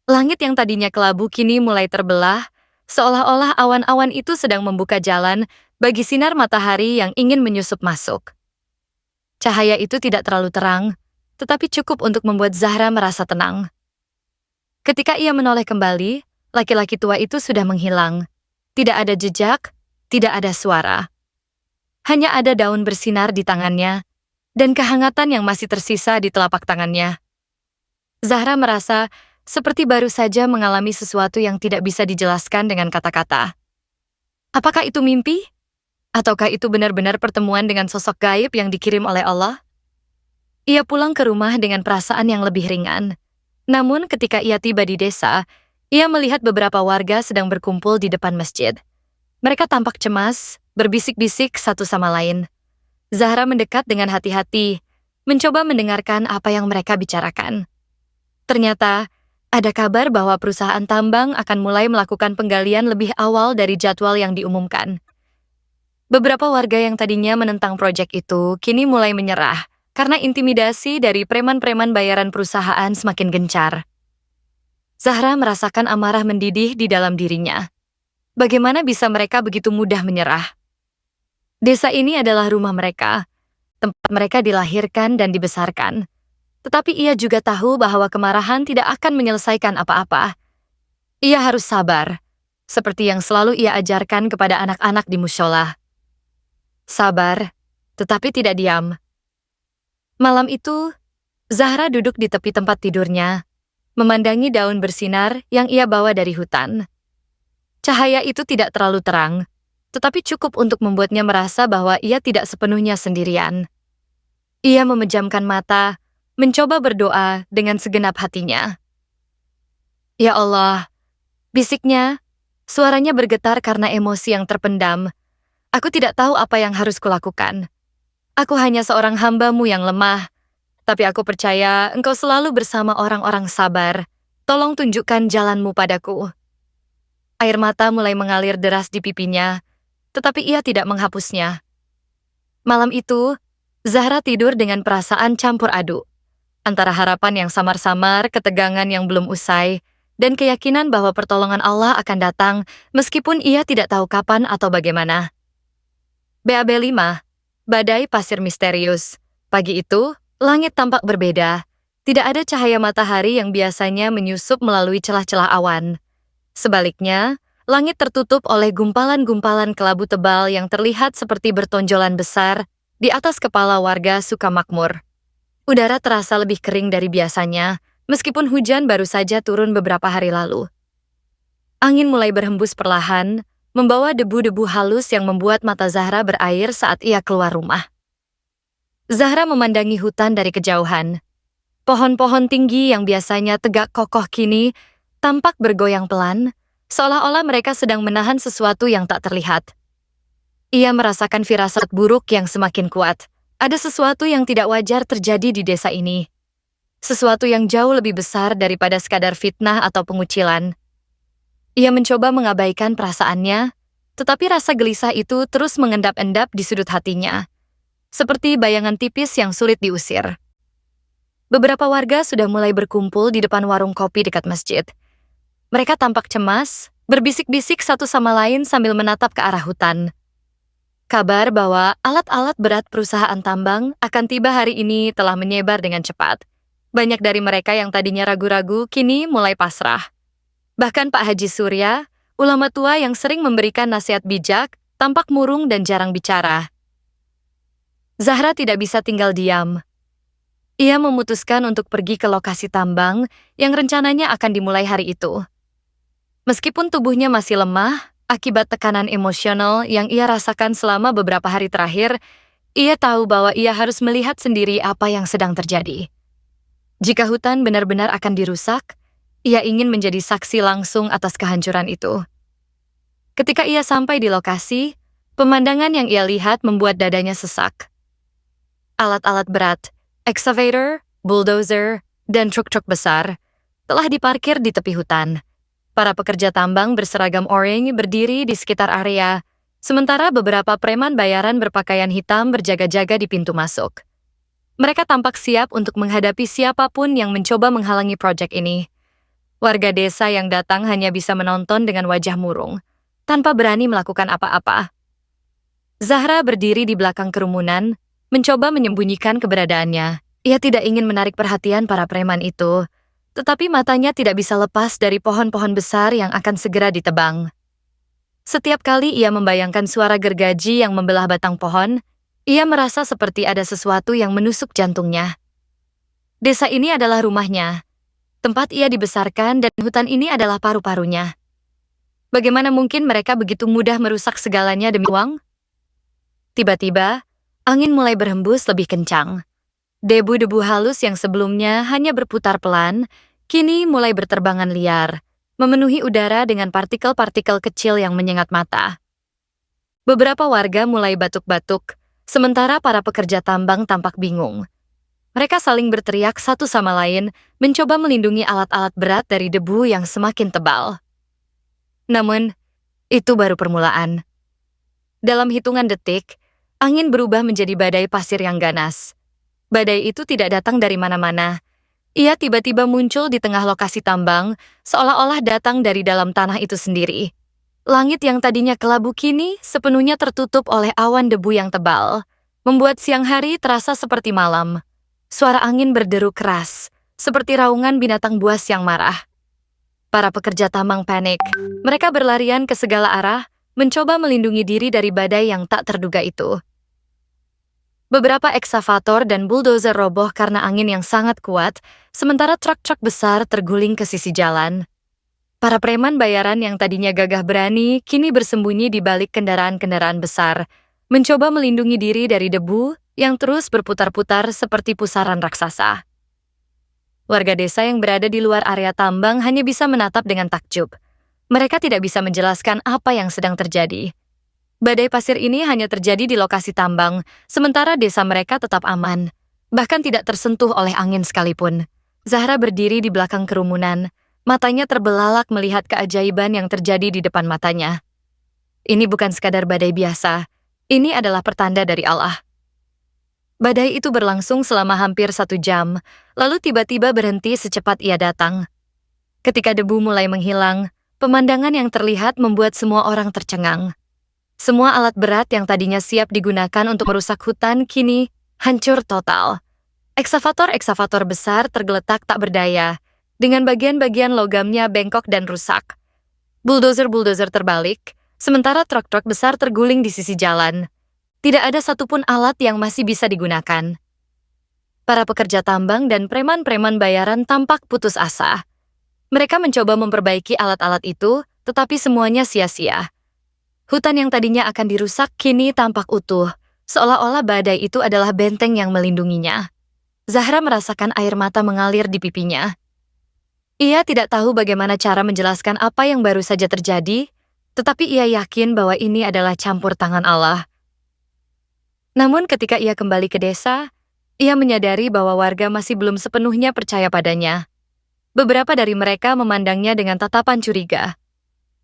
Langit yang tadinya kelabu kini mulai terbelah, seolah-olah awan-awan itu sedang membuka jalan bagi sinar matahari yang ingin menyusup masuk. Cahaya itu tidak terlalu terang, tetapi cukup untuk membuat Zahra merasa tenang. Ketika ia menoleh kembali, laki-laki tua itu sudah menghilang. Tidak ada jejak, tidak ada suara. Hanya ada daun bersinar di tangannya, dan kehangatan yang masih tersisa di telapak tangannya. Zahra merasa seperti baru saja mengalami sesuatu yang tidak bisa dijelaskan dengan kata-kata. Apakah itu mimpi? Ataukah itu benar-benar pertemuan dengan sosok gaib yang dikirim oleh Allah? Ia pulang ke rumah dengan perasaan yang lebih ringan. Namun ketika ia tiba di desa, ia melihat beberapa warga sedang berkumpul di depan masjid. Mereka tampak cemas, berbisik-bisik satu sama lain. Zahra mendekat dengan hati-hati, mencoba mendengarkan apa yang mereka bicarakan. Ternyata, ada kabar bahwa perusahaan tambang akan mulai melakukan penggalian lebih awal dari jadwal yang diumumkan. Beberapa warga yang tadinya menentang proyek itu kini mulai menyerah karena intimidasi dari preman-preman bayaran perusahaan semakin gencar. Zahra merasakan amarah mendidih di dalam dirinya. Bagaimana bisa mereka begitu mudah menyerah? Desa ini adalah rumah mereka, tempat mereka dilahirkan dan dibesarkan. Tetapi ia juga tahu bahwa kemarahan tidak akan menyelesaikan apa-apa. Ia harus sabar, seperti yang selalu ia ajarkan kepada anak-anak di mushola. Sabar, tetapi tidak diam. Malam itu, Zahra duduk di tepi tempat tidurnya, memandangi daun bersinar yang ia bawa dari hutan. Cahaya itu tidak terlalu terang, tetapi cukup untuk membuatnya merasa bahwa ia tidak sepenuhnya sendirian. Ia memejamkan mata, mencoba berdoa dengan segenap hatinya. Ya Allah, bisiknya, suaranya bergetar karena emosi yang terpendam. Aku tidak tahu apa yang harus kulakukan. Aku hanya seorang hamba-Mu yang lemah, tapi aku percaya Engkau selalu bersama orang-orang sabar. Tolong tunjukkan jalan-Mu padaku. Air mata mulai mengalir deras di pipinya, tetapi ia tidak menghapusnya. Malam itu, Zahra tidur dengan perasaan campur aduk, antara harapan yang samar-samar, ketegangan yang belum usai, dan keyakinan bahwa pertolongan Allah akan datang meskipun ia tidak tahu kapan atau bagaimana. BAB 5, Badai Pasir Misterius. Pagi itu, langit tampak berbeda. Tidak ada cahaya matahari yang biasanya menyusup melalui celah-celah awan. Sebaliknya, langit tertutup oleh gumpalan-gumpalan kelabu tebal yang terlihat seperti bertonjolan besar di atas kepala warga Sukamakmur. Udara terasa lebih kering dari biasanya, meskipun hujan baru saja turun beberapa hari lalu. Angin mulai berhembus perlahan, membawa debu-debu halus yang membuat mata Zahra berair saat ia keluar rumah. Zahra memandangi hutan dari kejauhan. Pohon-pohon tinggi yang biasanya tegak kokoh kini tampak bergoyang pelan, seolah-olah mereka sedang menahan sesuatu yang tak terlihat. Ia merasakan firasat buruk yang semakin kuat. Ada sesuatu yang tidak wajar terjadi di desa ini. Sesuatu yang jauh lebih besar daripada sekadar fitnah atau pengucilan. Ia mencoba mengabaikan perasaannya, tetapi rasa gelisah itu terus mengendap-endap di sudut hatinya. seperti bayangan tipis yang sulit diusir. Beberapa warga sudah mulai berkumpul di depan warung kopi dekat masjid. Mereka tampak cemas, berbisik-bisik satu sama lain sambil menatap ke arah hutan. Kabar bahwa alat-alat berat perusahaan tambang akan tiba hari ini telah menyebar dengan cepat. Banyak dari mereka yang tadinya ragu-ragu kini mulai pasrah. Bahkan Pak Haji Surya, ulama tua yang sering memberikan nasihat bijak, tampak murung dan jarang bicara. Zahra tidak bisa tinggal diam. Ia memutuskan untuk pergi ke lokasi tambang yang rencananya akan dimulai hari itu. Meskipun tubuhnya masih lemah, akibat tekanan emosional yang ia rasakan selama beberapa hari terakhir, ia tahu bahwa ia harus melihat sendiri apa yang sedang terjadi. Jika hutan benar-benar akan dirusak, ia ingin menjadi saksi langsung atas kehancuran itu. Ketika ia sampai di lokasi, pemandangan yang ia lihat membuat dadanya sesak. Alat-alat berat, excavator, bulldozer, dan truk-truk besar telah diparkir di tepi hutan. Para pekerja tambang berseragam oranye berdiri di sekitar area, sementara beberapa preman bayaran berpakaian hitam berjaga-jaga di pintu masuk. Mereka tampak siap untuk menghadapi siapapun yang mencoba menghalangi proyek ini. Warga desa yang datang hanya bisa menonton dengan wajah murung, tanpa berani melakukan apa-apa. Zahra berdiri di belakang kerumunan, mencoba menyembunyikan keberadaannya. Ia tidak ingin menarik perhatian para preman itu, tetapi matanya tidak bisa lepas dari pohon-pohon besar yang akan segera ditebang. Setiap kali ia membayangkan suara gergaji yang membelah batang pohon, ia merasa seperti ada sesuatu yang menusuk jantungnya. Desa ini adalah rumahnya, tempat ia dibesarkan, dan hutan ini adalah paru-parunya. Bagaimana mungkin mereka begitu mudah merusak segalanya demi uang? Tiba-tiba, angin mulai berhembus lebih kencang. Debu-debu halus yang sebelumnya hanya berputar pelan, kini mulai berterbangan liar, memenuhi udara dengan partikel-partikel kecil yang menyengat mata. Beberapa warga mulai batuk-batuk, sementara para pekerja tambang tampak bingung. Mereka saling berteriak satu sama lain, mencoba melindungi alat-alat berat dari debu yang semakin tebal. Namun, itu baru permulaan. Dalam hitungan detik, angin berubah menjadi badai pasir yang ganas. Badai itu tidak datang dari mana-mana. Ia tiba-tiba muncul di tengah lokasi tambang, seolah-olah datang dari dalam tanah itu sendiri. Langit yang tadinya kelabu kini sepenuhnya tertutup oleh awan debu yang tebal, membuat siang hari terasa seperti malam. Suara angin berderu keras, seperti raungan binatang buas yang marah. Para pekerja tambang panik. Mereka berlarian ke segala arah, mencoba melindungi diri dari badai yang tak terduga itu. Beberapa eksavator dan bulldozer roboh karena angin yang sangat kuat, sementara truk-truk besar terguling ke sisi jalan. Para preman bayaran yang tadinya gagah berani, kini bersembunyi di balik kendaraan-kendaraan besar, mencoba melindungi diri dari debu yang terus berputar-putar seperti pusaran raksasa. Warga desa yang berada di luar area tambang hanya bisa menatap dengan takjub. Mereka tidak bisa menjelaskan apa yang sedang terjadi. Badai pasir ini hanya terjadi di lokasi tambang, sementara desa mereka tetap aman, bahkan tidak tersentuh oleh angin sekalipun. Zahra berdiri di belakang kerumunan, matanya terbelalak melihat keajaiban yang terjadi di depan matanya. Ini bukan sekadar badai biasa, ini adalah pertanda dari Allah. Badai itu berlangsung selama hampir 1 jam, lalu tiba-tiba berhenti secepat ia datang. Ketika debu mulai menghilang, pemandangan yang terlihat membuat semua orang tercengang. Semua alat berat yang tadinya siap digunakan untuk merusak hutan kini hancur total. Eksavator-eksavator besar tergeletak tak berdaya, dengan bagian-bagian logamnya bengkok dan rusak. Bulldozer-bulldozer terbalik, sementara truk-truk besar terguling di sisi jalan. Tidak ada satupun alat yang masih bisa digunakan. Para pekerja tambang dan preman-preman bayaran tampak putus asa. Mereka mencoba memperbaiki alat-alat itu, tetapi semuanya sia-sia. Hutan yang tadinya akan dirusak kini tampak utuh, seolah-olah badai itu adalah benteng yang melindunginya. Zahra merasakan air mata mengalir di pipinya. Ia tidak tahu bagaimana cara menjelaskan apa yang baru saja terjadi, tetapi ia yakin bahwa ini adalah campur tangan Allah. Namun ketika ia kembali ke desa, ia menyadari bahwa warga masih belum sepenuhnya percaya padanya. Beberapa dari mereka memandangnya dengan tatapan curiga,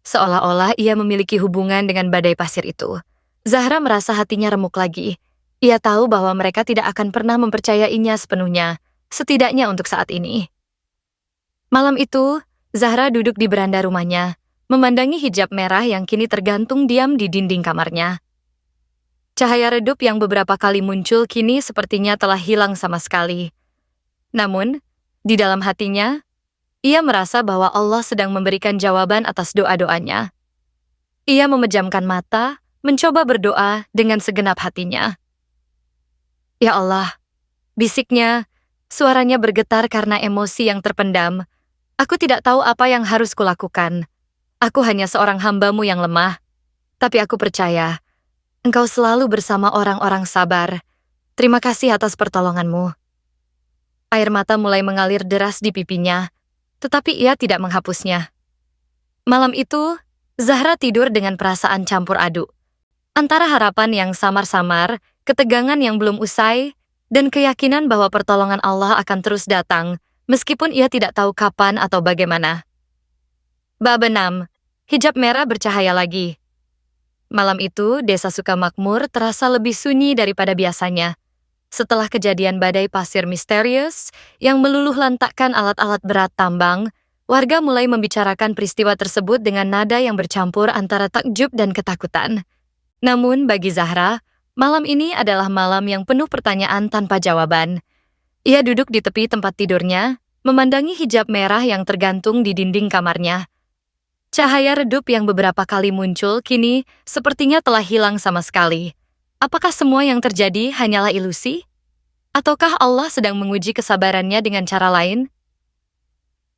seolah-olah ia memiliki hubungan dengan badai pasir itu. Zahra merasa hatinya remuk lagi. Ia tahu bahwa mereka tidak akan pernah mempercayainya sepenuhnya, setidaknya untuk saat ini. Malam itu, Zahra duduk di beranda rumahnya, memandangi hijab merah yang kini tergantung diam di dinding kamarnya. Cahaya redup yang beberapa kali muncul kini sepertinya telah hilang sama sekali. Namun, di dalam hatinya, ia merasa bahwa Allah sedang memberikan jawaban atas doa-doanya. Ia memejamkan mata, mencoba berdoa dengan segenap hatinya. Ya Allah, bisiknya, suaranya bergetar karena emosi yang terpendam. Aku tidak tahu apa yang harus kulakukan. Aku hanya seorang hamba-Mu yang lemah. Tapi aku percaya, Engkau selalu bersama orang-orang sabar. Terima kasih atas pertolongan-Mu. Air mata mulai mengalir deras di pipinya, tetapi ia tidak menghapusnya. Malam itu, Zahra tidur dengan perasaan campur aduk. Antara harapan yang samar-samar, ketegangan yang belum usai, dan keyakinan bahwa pertolongan Allah akan terus datang, meskipun ia tidak tahu kapan atau bagaimana. Bab 6. Hijab merah bercahaya lagi. Malam itu, desa Sukamakmur terasa lebih sunyi daripada biasanya. Setelah kejadian badai pasir misterius yang meluluh lantakkan alat-alat berat tambang, warga mulai membicarakan peristiwa tersebut dengan nada yang bercampur antara takjub dan ketakutan. Namun bagi Zahra, malam ini adalah malam yang penuh pertanyaan tanpa jawaban. Ia duduk di tepi tempat tidurnya, memandangi hijab merah yang tergantung di dinding kamarnya. Cahaya redup yang beberapa kali muncul kini sepertinya telah hilang sama sekali. Apakah semua yang terjadi hanyalah ilusi? Ataukah Allah sedang menguji kesabarannya dengan cara lain?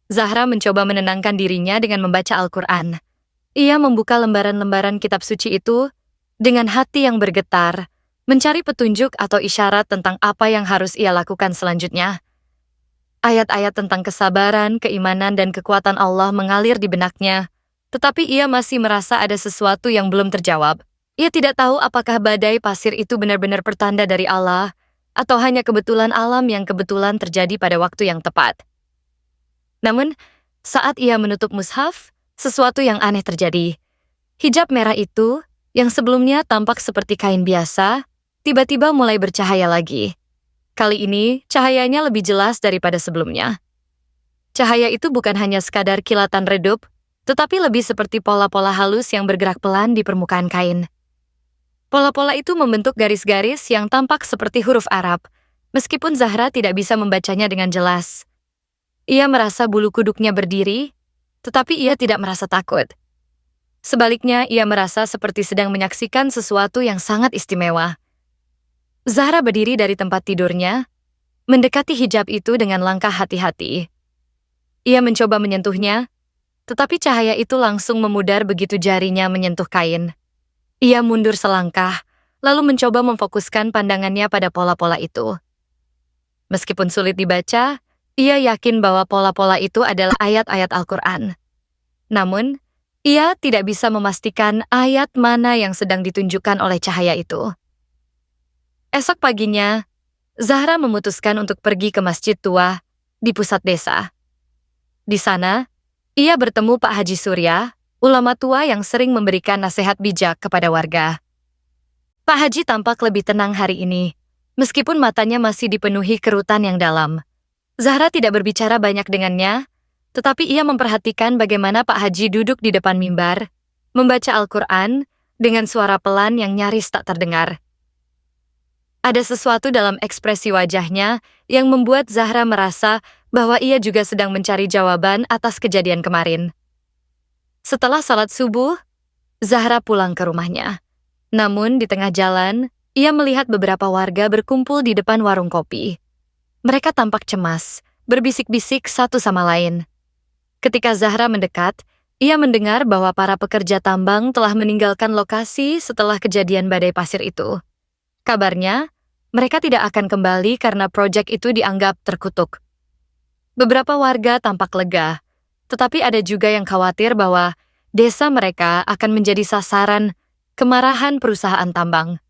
Zahra mencoba menenangkan dirinya dengan membaca Al-Quran. Ia membuka lembaran-lembaran kitab suci itu dengan hati yang bergetar, mencari petunjuk atau isyarat tentang apa yang harus ia lakukan selanjutnya. Ayat-ayat tentang kesabaran, keimanan, dan kekuatan Allah mengalir di benaknya, tetapi ia masih merasa ada sesuatu yang belum terjawab. Ia tidak tahu apakah badai pasir itu benar-benar pertanda dari Allah, atau hanya kebetulan alam yang kebetulan terjadi pada waktu yang tepat. Namun, saat ia menutup mushaf, sesuatu yang aneh terjadi. Hijab merah itu, yang sebelumnya tampak seperti kain biasa, tiba-tiba mulai bercahaya lagi. Kali ini, cahayanya lebih jelas daripada sebelumnya. Cahaya itu bukan hanya sekadar kilatan redup, tetapi lebih seperti pola-pola halus yang bergerak pelan di permukaan kain. Pola-pola itu membentuk garis-garis yang tampak seperti huruf Arab, meskipun Zahra tidak bisa membacanya dengan jelas. Ia merasa bulu kuduknya berdiri, tetapi ia tidak merasa takut. Sebaliknya, ia merasa seperti sedang menyaksikan sesuatu yang sangat istimewa. Zahra berdiri dari tempat tidurnya, mendekati hijab itu dengan langkah hati-hati. Ia mencoba menyentuhnya, tetapi cahaya itu langsung memudar begitu jarinya menyentuh kain. Ia mundur selangkah, lalu mencoba memfokuskan pandangannya pada pola-pola itu. Meskipun sulit dibaca, ia yakin bahwa pola-pola itu adalah ayat-ayat Al-Quran. Namun, ia tidak bisa memastikan ayat mana yang sedang ditunjukkan oleh cahaya itu. Esok paginya, Zahra memutuskan untuk pergi ke masjid tua di pusat desa. Di sana, ia bertemu Pak Haji Surya, ulama tua yang sering memberikan nasihat bijak kepada warga. Pak Haji tampak lebih tenang hari ini, meskipun matanya masih dipenuhi kerutan yang dalam. Zahra tidak berbicara banyak dengannya, tetapi ia memperhatikan bagaimana Pak Haji duduk di depan mimbar, membaca Al-Quran dengan suara pelan yang nyaris tak terdengar. Ada sesuatu dalam ekspresi wajahnya yang membuat Zahra merasa bahwa ia juga sedang mencari jawaban atas kejadian kemarin. Setelah salat subuh, Zahra pulang ke rumahnya. Namun di tengah jalan, ia melihat beberapa warga berkumpul di depan warung kopi. Mereka tampak cemas, berbisik-bisik satu sama lain. Ketika Zahra mendekat, ia mendengar bahwa para pekerja tambang telah meninggalkan lokasi setelah kejadian badai pasir itu. Kabarnya, mereka tidak akan kembali karena proyek itu dianggap terkutuk. Beberapa warga tampak lega, tetapi ada juga yang khawatir bahwa desa mereka akan menjadi sasaran kemarahan perusahaan tambang.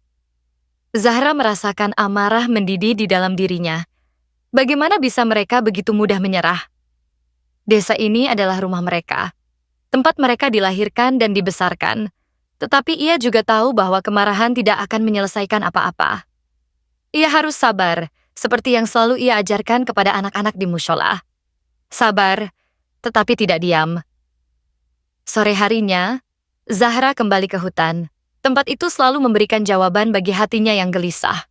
Zahra merasakan amarah mendidih di dalam dirinya. Bagaimana bisa mereka begitu mudah menyerah? Desa ini adalah rumah mereka, tempat mereka dilahirkan dan dibesarkan. Tetapi ia juga tahu bahwa kemarahan tidak akan menyelesaikan apa-apa. Ia harus sabar, seperti yang selalu ia ajarkan kepada anak-anak di mushola. Sabar, tetapi tidak diam. Sore harinya, Zahra kembali ke hutan. Tempat itu selalu memberikan jawaban bagi hatinya yang gelisah.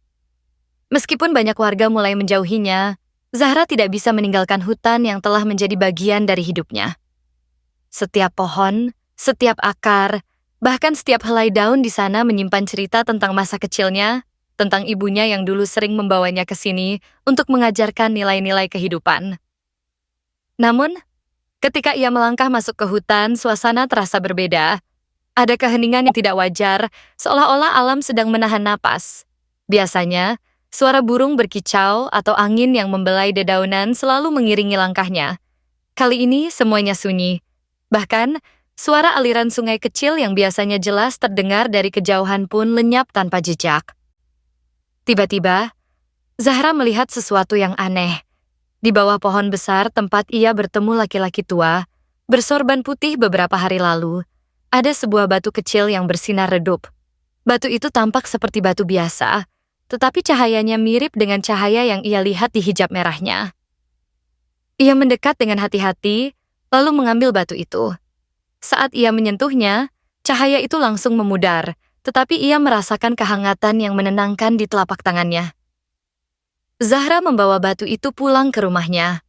Meskipun banyak warga mulai menjauhinya, Zahra tidak bisa meninggalkan hutan yang telah menjadi bagian dari hidupnya. Setiap pohon, setiap akar, bahkan setiap helai daun di sana menyimpan cerita tentang masa kecilnya, tentang ibunya yang dulu sering membawanya ke sini untuk mengajarkan nilai-nilai kehidupan. Namun, ketika ia melangkah masuk ke hutan, suasana terasa berbeda. Ada keheningan yang tidak wajar, seolah-olah alam sedang menahan napas. Biasanya, suara burung berkicau atau angin yang membelai dedaunan selalu mengiringi langkahnya. Kali ini semuanya sunyi. Bahkan, suara aliran sungai kecil yang biasanya jelas terdengar dari kejauhan pun lenyap tanpa jejak. Tiba-tiba, Zahra melihat sesuatu yang aneh. Di bawah pohon besar tempat ia bertemu laki-laki tua, bersorban putih beberapa hari lalu, ada sebuah batu kecil yang bersinar redup. Batu itu tampak seperti batu biasa, tetapi cahayanya mirip dengan cahaya yang ia lihat di hijab merahnya. Ia mendekat dengan hati-hati, lalu mengambil batu itu. Saat ia menyentuhnya, cahaya itu langsung memudar, tetapi ia merasakan kehangatan yang menenangkan di telapak tangannya. Zahra membawa batu itu pulang ke rumahnya.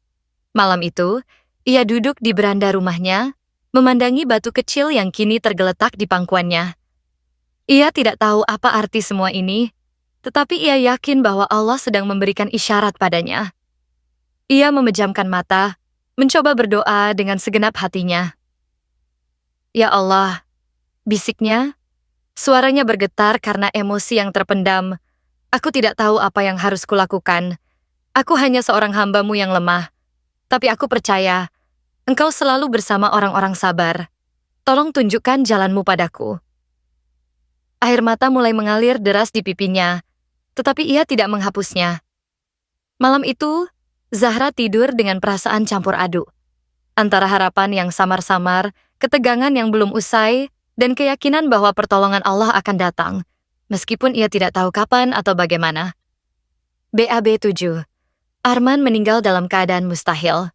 Malam itu, ia duduk di beranda rumahnya, memandangi batu kecil yang kini tergeletak di pangkuannya. Ia tidak tahu apa arti semua ini, tetapi ia yakin bahwa Allah sedang memberikan isyarat padanya. Ia memejamkan mata, mencoba berdoa dengan segenap hatinya. Ya Allah, bisiknya, suaranya bergetar karena emosi yang terpendam. Aku tidak tahu apa yang harus kulakukan. Aku hanya seorang hamba-Mu yang lemah. Tapi aku percaya, Engkau selalu bersama orang-orang sabar. Tolong tunjukkan jalan-Mu padaku. Air mata mulai mengalir deras di pipinya, tetapi ia tidak menghapusnya. Malam itu, Zahra tidur dengan perasaan campur aduk. Antara harapan yang samar-samar, ketegangan yang belum usai, dan keyakinan bahwa pertolongan Allah akan datang, meskipun ia tidak tahu kapan atau bagaimana. BAB 7. Arman meninggal dalam keadaan mustahil.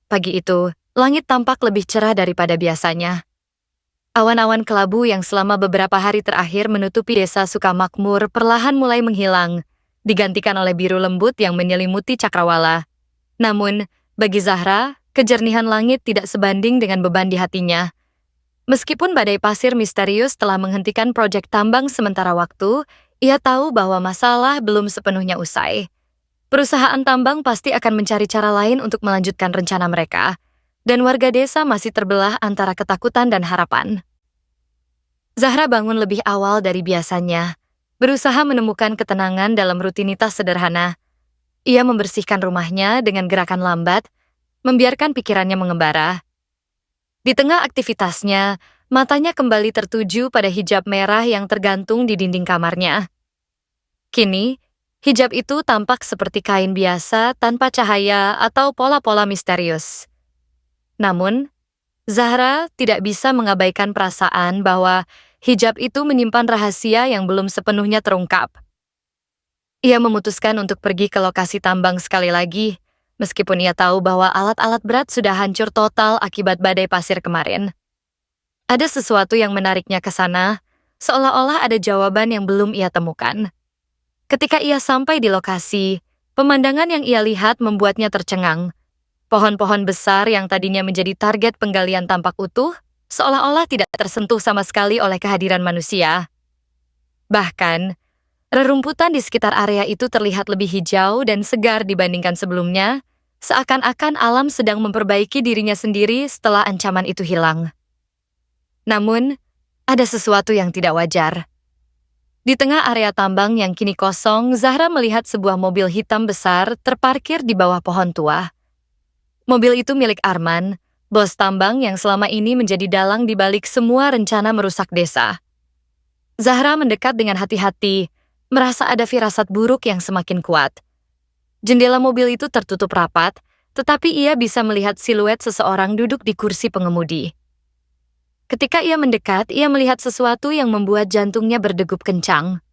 Pagi itu, langit tampak lebih cerah daripada biasanya. Awan-awan kelabu yang selama beberapa hari terakhir menutupi desa Sukamakmur perlahan mulai menghilang, digantikan oleh biru lembut yang menyelimuti cakrawala. Namun, bagi Zahra, kejernihan langit tidak sebanding dengan beban di hatinya. Meskipun badai pasir misterius telah menghentikan proyek tambang sementara waktu, ia tahu bahwa masalah belum sepenuhnya usai. Perusahaan tambang pasti akan mencari cara lain untuk melanjutkan rencana mereka, dan warga desa masih terbelah antara ketakutan dan harapan. Zahra bangun lebih awal dari biasanya, berusaha menemukan ketenangan dalam rutinitas sederhana. Ia membersihkan rumahnya dengan gerakan lambat, membiarkan pikirannya mengembara. Di tengah aktivitasnya, matanya kembali tertuju pada hijab merah yang tergantung di dinding kamarnya. Kini, hijab itu tampak seperti kain biasa tanpa cahaya atau pola-pola misterius. Namun, Zahra tidak bisa mengabaikan perasaan bahwa hijab itu menyimpan rahasia yang belum sepenuhnya terungkap. Ia memutuskan untuk pergi ke lokasi tambang sekali lagi, meskipun ia tahu bahwa alat-alat berat sudah hancur total akibat badai pasir kemarin. Ada sesuatu yang menariknya ke sana, seolah-olah ada jawaban yang belum ia temukan. Ketika ia sampai di lokasi, pemandangan yang ia lihat membuatnya tercengang. Pohon-pohon besar yang tadinya menjadi target penggalian tampak utuh, seolah-olah tidak tersentuh sama sekali oleh kehadiran manusia. Bahkan, rerumputan di sekitar area itu terlihat lebih hijau dan segar dibandingkan sebelumnya, seakan-akan alam sedang memperbaiki dirinya sendiri setelah ancaman itu hilang. Namun, ada sesuatu yang tidak wajar. Di tengah area tambang yang kini kosong, Zahra melihat sebuah mobil hitam besar terparkir di bawah pohon tua. Mobil itu milik Arman, bos tambang yang selama ini menjadi dalang di balik semua rencana merusak desa. Zahra mendekat dengan hati-hati, merasa ada firasat buruk yang semakin kuat. Jendela mobil itu tertutup rapat, tetapi ia bisa melihat siluet seseorang duduk di kursi pengemudi. Ketika ia mendekat, ia melihat sesuatu yang membuat jantungnya berdegup kencang.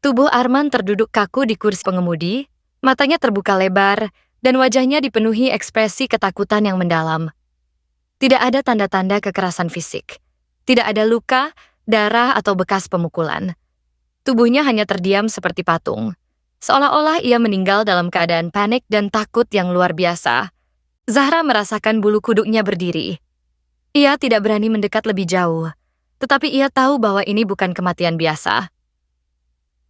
Tubuh Arman terduduk kaku di kursi pengemudi, matanya terbuka lebar, dan wajahnya dipenuhi ekspresi ketakutan yang mendalam. Tidak ada tanda-tanda kekerasan fisik. Tidak ada luka, darah, atau bekas pemukulan. Tubuhnya hanya terdiam seperti patung. Seolah-olah ia meninggal dalam keadaan panik dan takut yang luar biasa. Zahra merasakan bulu kuduknya berdiri. Ia tidak berani mendekat lebih jauh, tetapi ia tahu bahwa ini bukan kematian biasa.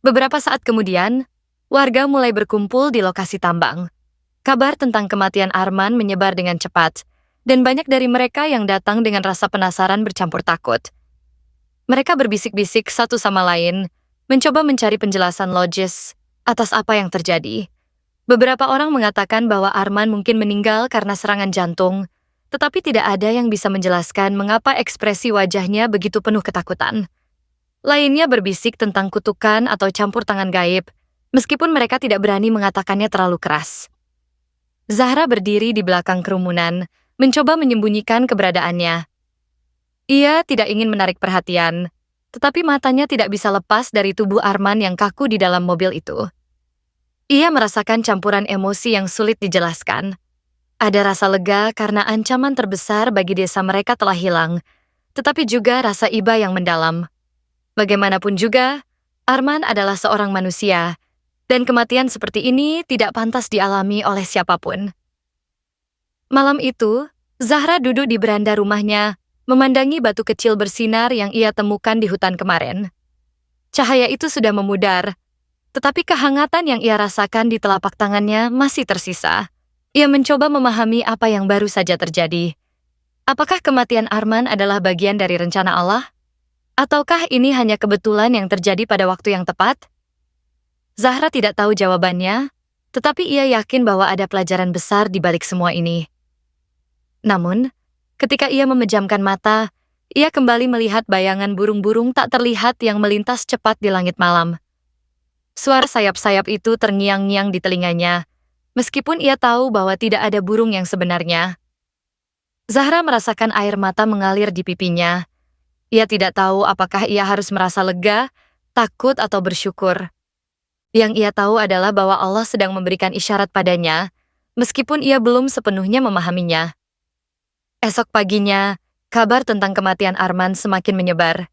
Beberapa saat kemudian, warga mulai berkumpul di lokasi tambang. Kabar tentang kematian Arman menyebar dengan cepat, dan banyak dari mereka yang datang dengan rasa penasaran bercampur takut. Mereka berbisik-bisik satu sama lain, mencoba mencari penjelasan logis atas apa yang terjadi. Beberapa orang mengatakan bahwa Arman mungkin meninggal karena serangan jantung, tetapi tidak ada yang bisa menjelaskan mengapa ekspresi wajahnya begitu penuh ketakutan. Lainnya berbisik tentang kutukan atau campur tangan gaib, meskipun mereka tidak berani mengatakannya terlalu keras. Zahra berdiri di belakang kerumunan, mencoba menyembunyikan keberadaannya. Ia tidak ingin menarik perhatian, tetapi matanya tidak bisa lepas dari tubuh Arman yang kaku di dalam mobil itu. Ia merasakan campuran emosi yang sulit dijelaskan. Ada rasa lega karena ancaman terbesar bagi desa mereka telah hilang, tetapi juga rasa iba yang mendalam. Bagaimanapun juga, Arman adalah seorang manusia, dan kematian seperti ini tidak pantas dialami oleh siapapun. Malam itu, Zahra duduk di beranda rumahnya, memandangi batu kecil bersinar yang ia temukan di hutan kemarin. Cahaya itu sudah memudar, tetapi kehangatan yang ia rasakan di telapak tangannya masih tersisa. Ia mencoba memahami apa yang baru saja terjadi. Apakah kematian Arman adalah bagian dari rencana Allah? Ataukah ini hanya kebetulan yang terjadi pada waktu yang tepat? Zahra tidak tahu jawabannya, tetapi ia yakin bahwa ada pelajaran besar di balik semua ini. Namun, ketika ia memejamkan mata, ia kembali melihat bayangan burung-burung tak terlihat yang melintas cepat di langit malam. Suara sayap-sayap itu terngiang-ngiang di telinganya, meskipun ia tahu bahwa tidak ada burung yang sebenarnya. Zahra merasakan air mata mengalir di pipinya. Ia tidak tahu apakah ia harus merasa lega, takut, atau bersyukur. Yang ia tahu adalah bahwa Allah sedang memberikan isyarat padanya, meskipun ia belum sepenuhnya memahaminya. Esok paginya, kabar tentang kematian Arman semakin menyebar.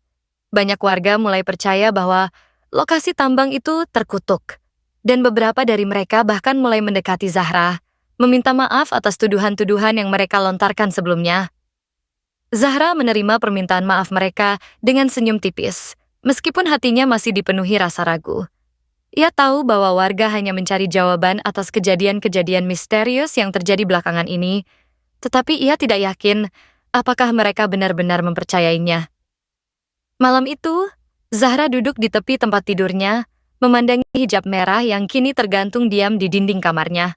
Banyak warga mulai percaya bahwa lokasi tambang itu terkutuk, dan beberapa dari mereka bahkan mulai mendekati Zahra, meminta maaf atas tuduhan-tuduhan yang mereka lontarkan sebelumnya. Zahra menerima permintaan maaf mereka dengan senyum tipis, meskipun hatinya masih dipenuhi rasa ragu. Ia tahu bahwa warga hanya mencari jawaban atas kejadian-kejadian misterius yang terjadi belakangan ini, tetapi ia tidak yakin apakah mereka benar-benar mempercayainya. Malam itu, Zahra duduk di tepi tempat tidurnya, memandangi hijab merah yang kini tergantung diam di dinding kamarnya.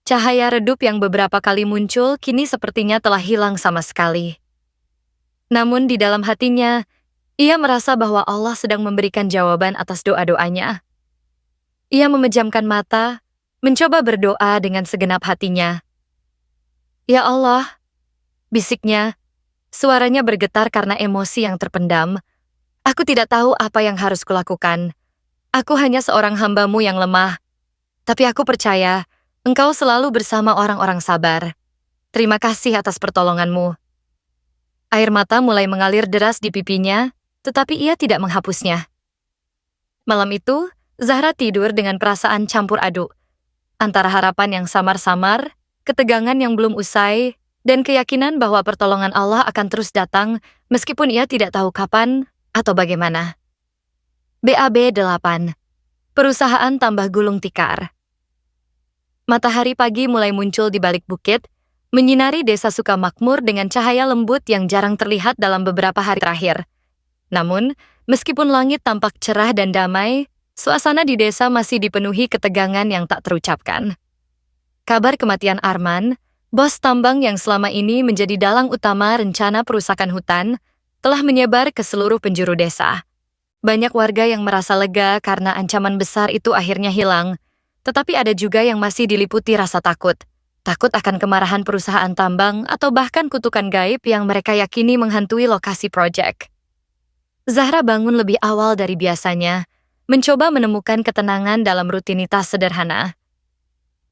Cahaya redup yang beberapa kali muncul kini sepertinya telah hilang sama sekali. Namun di dalam hatinya, ia merasa bahwa Allah sedang memberikan jawaban atas doa-doanya. Ia memejamkan mata, mencoba berdoa dengan segenap hatinya. "Ya Allah," bisiknya, suaranya bergetar karena emosi yang terpendam. "Aku tidak tahu apa yang harus kulakukan. Aku hanya seorang hamba-Mu yang lemah. Tapi aku percaya, Engkau selalu bersama orang-orang sabar. Terima kasih atas pertolongan-Mu." Air mata mulai mengalir deras di pipinya, tetapi ia tidak menghapusnya. Malam itu, Zahra tidur dengan perasaan campur aduk. Antara harapan yang samar-samar, ketegangan yang belum usai, dan keyakinan bahwa pertolongan Allah akan terus datang meskipun ia tidak tahu kapan atau bagaimana. BAB 8. Perusahaan tambah gulung tikar. Matahari pagi mulai muncul di balik bukit, menyinari desa Sukamakmur dengan cahaya lembut yang jarang terlihat dalam beberapa hari terakhir. Namun, meskipun langit tampak cerah dan damai, suasana di desa masih dipenuhi ketegangan yang tak terucapkan. Kabar kematian Arman, bos tambang yang selama ini menjadi dalang utama rencana perusakan hutan, telah menyebar ke seluruh penjuru desa. Banyak warga yang merasa lega karena ancaman besar itu akhirnya hilang, tetapi ada juga yang masih diliputi rasa takut. Takut akan kemarahan perusahaan tambang atau bahkan kutukan gaib yang mereka yakini menghantui lokasi proyek. Zahra bangun lebih awal dari biasanya, mencoba menemukan ketenangan dalam rutinitas sederhana.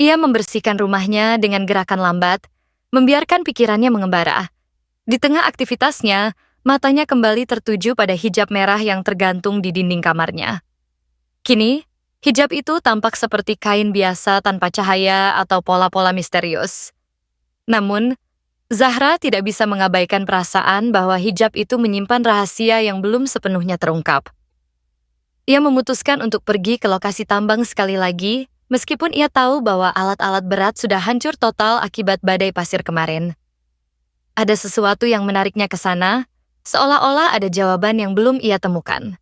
Ia membersihkan rumahnya dengan gerakan lambat, membiarkan pikirannya mengembara. Di tengah aktivitasnya, matanya kembali tertuju pada hijab merah yang tergantung di dinding kamarnya. Kini, hijab itu tampak seperti kain biasa tanpa cahaya atau pola-pola misterius. Namun, Zahra tidak bisa mengabaikan perasaan bahwa hijab itu menyimpan rahasia yang belum sepenuhnya terungkap. Ia memutuskan untuk pergi ke lokasi tambang sekali lagi, meskipun ia tahu bahwa alat-alat berat sudah hancur total akibat badai pasir kemarin. Ada sesuatu yang menariknya ke sana, seolah-olah ada jawaban yang belum ia temukan.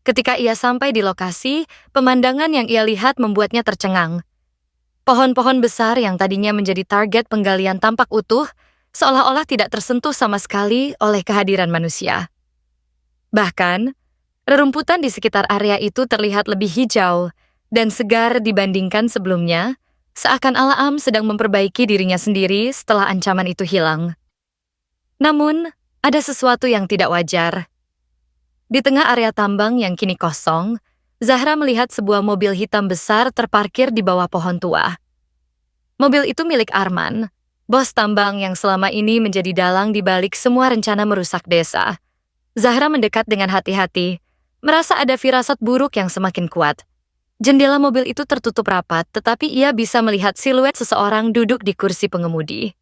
Ketika ia sampai di lokasi, pemandangan yang ia lihat membuatnya tercengang. Pohon-pohon besar yang tadinya menjadi target penggalian tampak utuh, seolah-olah tidak tersentuh sama sekali oleh kehadiran manusia. Bahkan, rerumputan di sekitar area itu terlihat lebih hijau dan segar dibandingkan sebelumnya, seakan alam sedang memperbaiki dirinya sendiri setelah ancaman itu hilang. Namun, ada sesuatu yang tidak wajar. Di tengah area tambang yang kini kosong, Zahra melihat sebuah mobil hitam besar terparkir di bawah pohon tua. Mobil itu milik Arman, bos tambang yang selama ini menjadi dalang di balik semua rencana merusak desa. Zahra mendekat dengan hati-hati, merasa ada firasat buruk yang semakin kuat. Jendela mobil itu tertutup rapat, tetapi ia bisa melihat siluet seseorang duduk di kursi pengemudi.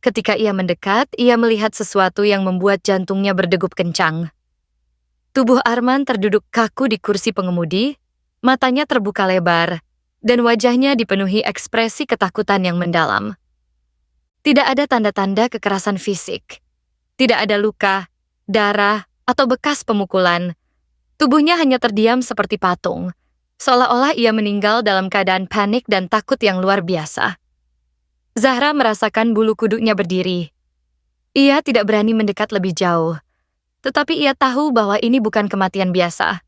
Ketika ia mendekat, ia melihat sesuatu yang membuat jantungnya berdegup kencang. Tubuh Arman terduduk kaku di kursi pengemudi, matanya terbuka lebar, dan wajahnya dipenuhi ekspresi ketakutan yang mendalam. Tidak ada tanda-tanda kekerasan fisik. Tidak ada luka, darah, atau bekas pemukulan. Tubuhnya hanya terdiam seperti patung, seolah-olah ia meninggal dalam keadaan panik dan takut yang luar biasa. Zahra merasakan bulu kuduknya berdiri. Ia tidak berani mendekat lebih jauh, tetapi ia tahu bahwa ini bukan kematian biasa.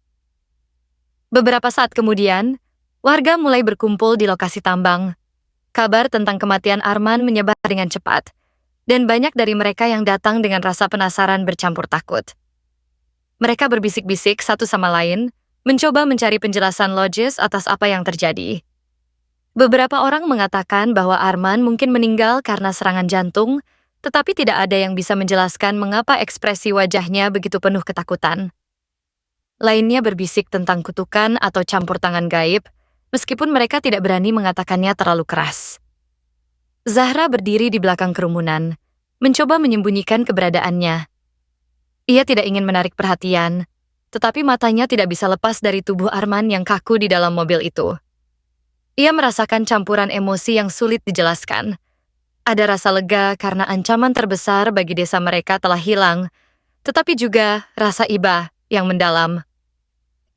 Beberapa saat kemudian, warga mulai berkumpul di lokasi tambang. Kabar tentang kematian Arman menyebar dengan cepat, dan banyak dari mereka yang datang dengan rasa penasaran bercampur takut. Mereka berbisik-bisik satu sama lain, mencoba mencari penjelasan logis atas apa yang terjadi. Beberapa orang mengatakan bahwa Arman mungkin meninggal karena serangan jantung, tetapi tidak ada yang bisa menjelaskan mengapa ekspresi wajahnya begitu penuh ketakutan. Lainnya berbisik tentang kutukan atau campur tangan gaib, meskipun mereka tidak berani mengatakannya terlalu keras. Zahra berdiri di belakang kerumunan, mencoba menyembunyikan keberadaannya. Ia tidak ingin menarik perhatian, tetapi matanya tidak bisa lepas dari tubuh Arman yang kaku di dalam mobil itu. Ia merasakan campuran emosi yang sulit dijelaskan. Ada rasa lega karena ancaman terbesar bagi desa mereka telah hilang, tetapi juga rasa iba yang mendalam.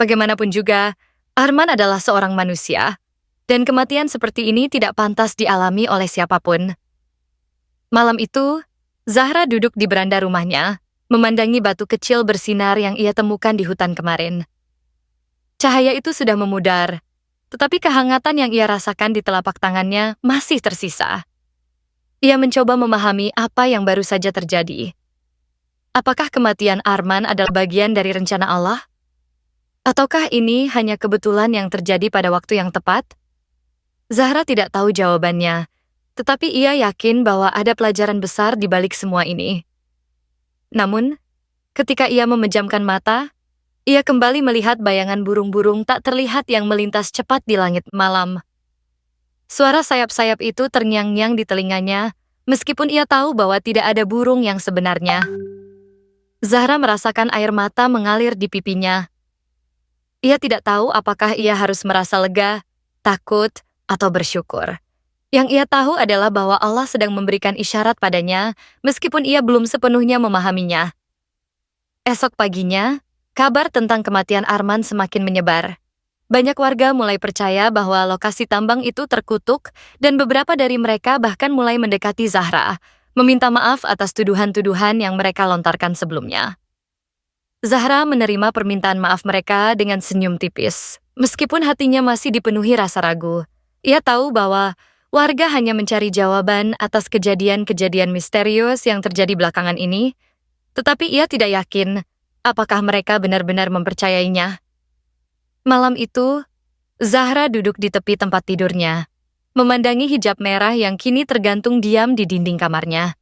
Bagaimanapun juga, Arman adalah seorang manusia, dan kematian seperti ini tidak pantas dialami oleh siapapun. Malam itu, Zahra duduk di beranda rumahnya, memandangi batu kecil bersinar yang ia temukan di hutan kemarin. Cahaya itu sudah memudar, tetapi kehangatan yang ia rasakan di telapak tangannya masih tersisa. Ia mencoba memahami apa yang baru saja terjadi. Apakah kematian Arman adalah bagian dari rencana Allah? Ataukah ini hanya kebetulan yang terjadi pada waktu yang tepat? Zahra tidak tahu jawabannya, tetapi ia yakin bahwa ada pelajaran besar di balik semua ini. Namun, ketika ia memejamkan mata, ia kembali melihat bayangan burung-burung tak terlihat yang melintas cepat di langit malam. Suara sayap-sayap itu terngiang-ngiang di telinganya, meskipun ia tahu bahwa tidak ada burung yang sebenarnya. Zahra merasakan air mata mengalir di pipinya. Ia tidak tahu apakah ia harus merasa lega, takut, atau bersyukur. Yang ia tahu adalah bahwa Allah sedang memberikan isyarat padanya, meskipun ia belum sepenuhnya memahaminya. Esok paginya, kabar tentang kematian Arman semakin menyebar. Banyak warga mulai percaya bahwa lokasi tambang itu terkutuk, dan beberapa dari mereka bahkan mulai mendekati Zahra, meminta maaf atas tuduhan-tuduhan yang mereka lontarkan sebelumnya. Zahra menerima permintaan maaf mereka dengan senyum tipis. Meskipun hatinya masih dipenuhi rasa ragu, ia tahu bahwa warga hanya mencari jawaban atas kejadian-kejadian misterius yang terjadi belakangan ini, tetapi ia tidak yakin apakah mereka benar-benar mempercayainya. Malam itu, Zahra duduk di tepi tempat tidurnya, memandangi hijab merah yang kini tergantung diam di dinding kamarnya.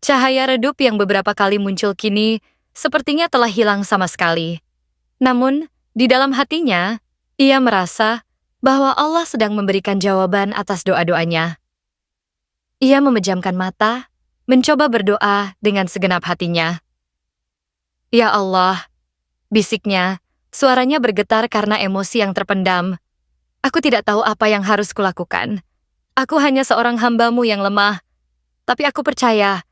Cahaya redup yang beberapa kali muncul kini sepertinya telah hilang sama sekali. Namun, di dalam hatinya, ia merasa bahwa Allah sedang memberikan jawaban atas doa-doanya. Ia memejamkan mata, mencoba berdoa dengan segenap hatinya. "Ya Allah," bisiknya, suaranya bergetar karena emosi yang terpendam. "Aku tidak tahu apa yang harus kulakukan. Aku hanya seorang hamba-Mu yang lemah. Tapi aku percaya,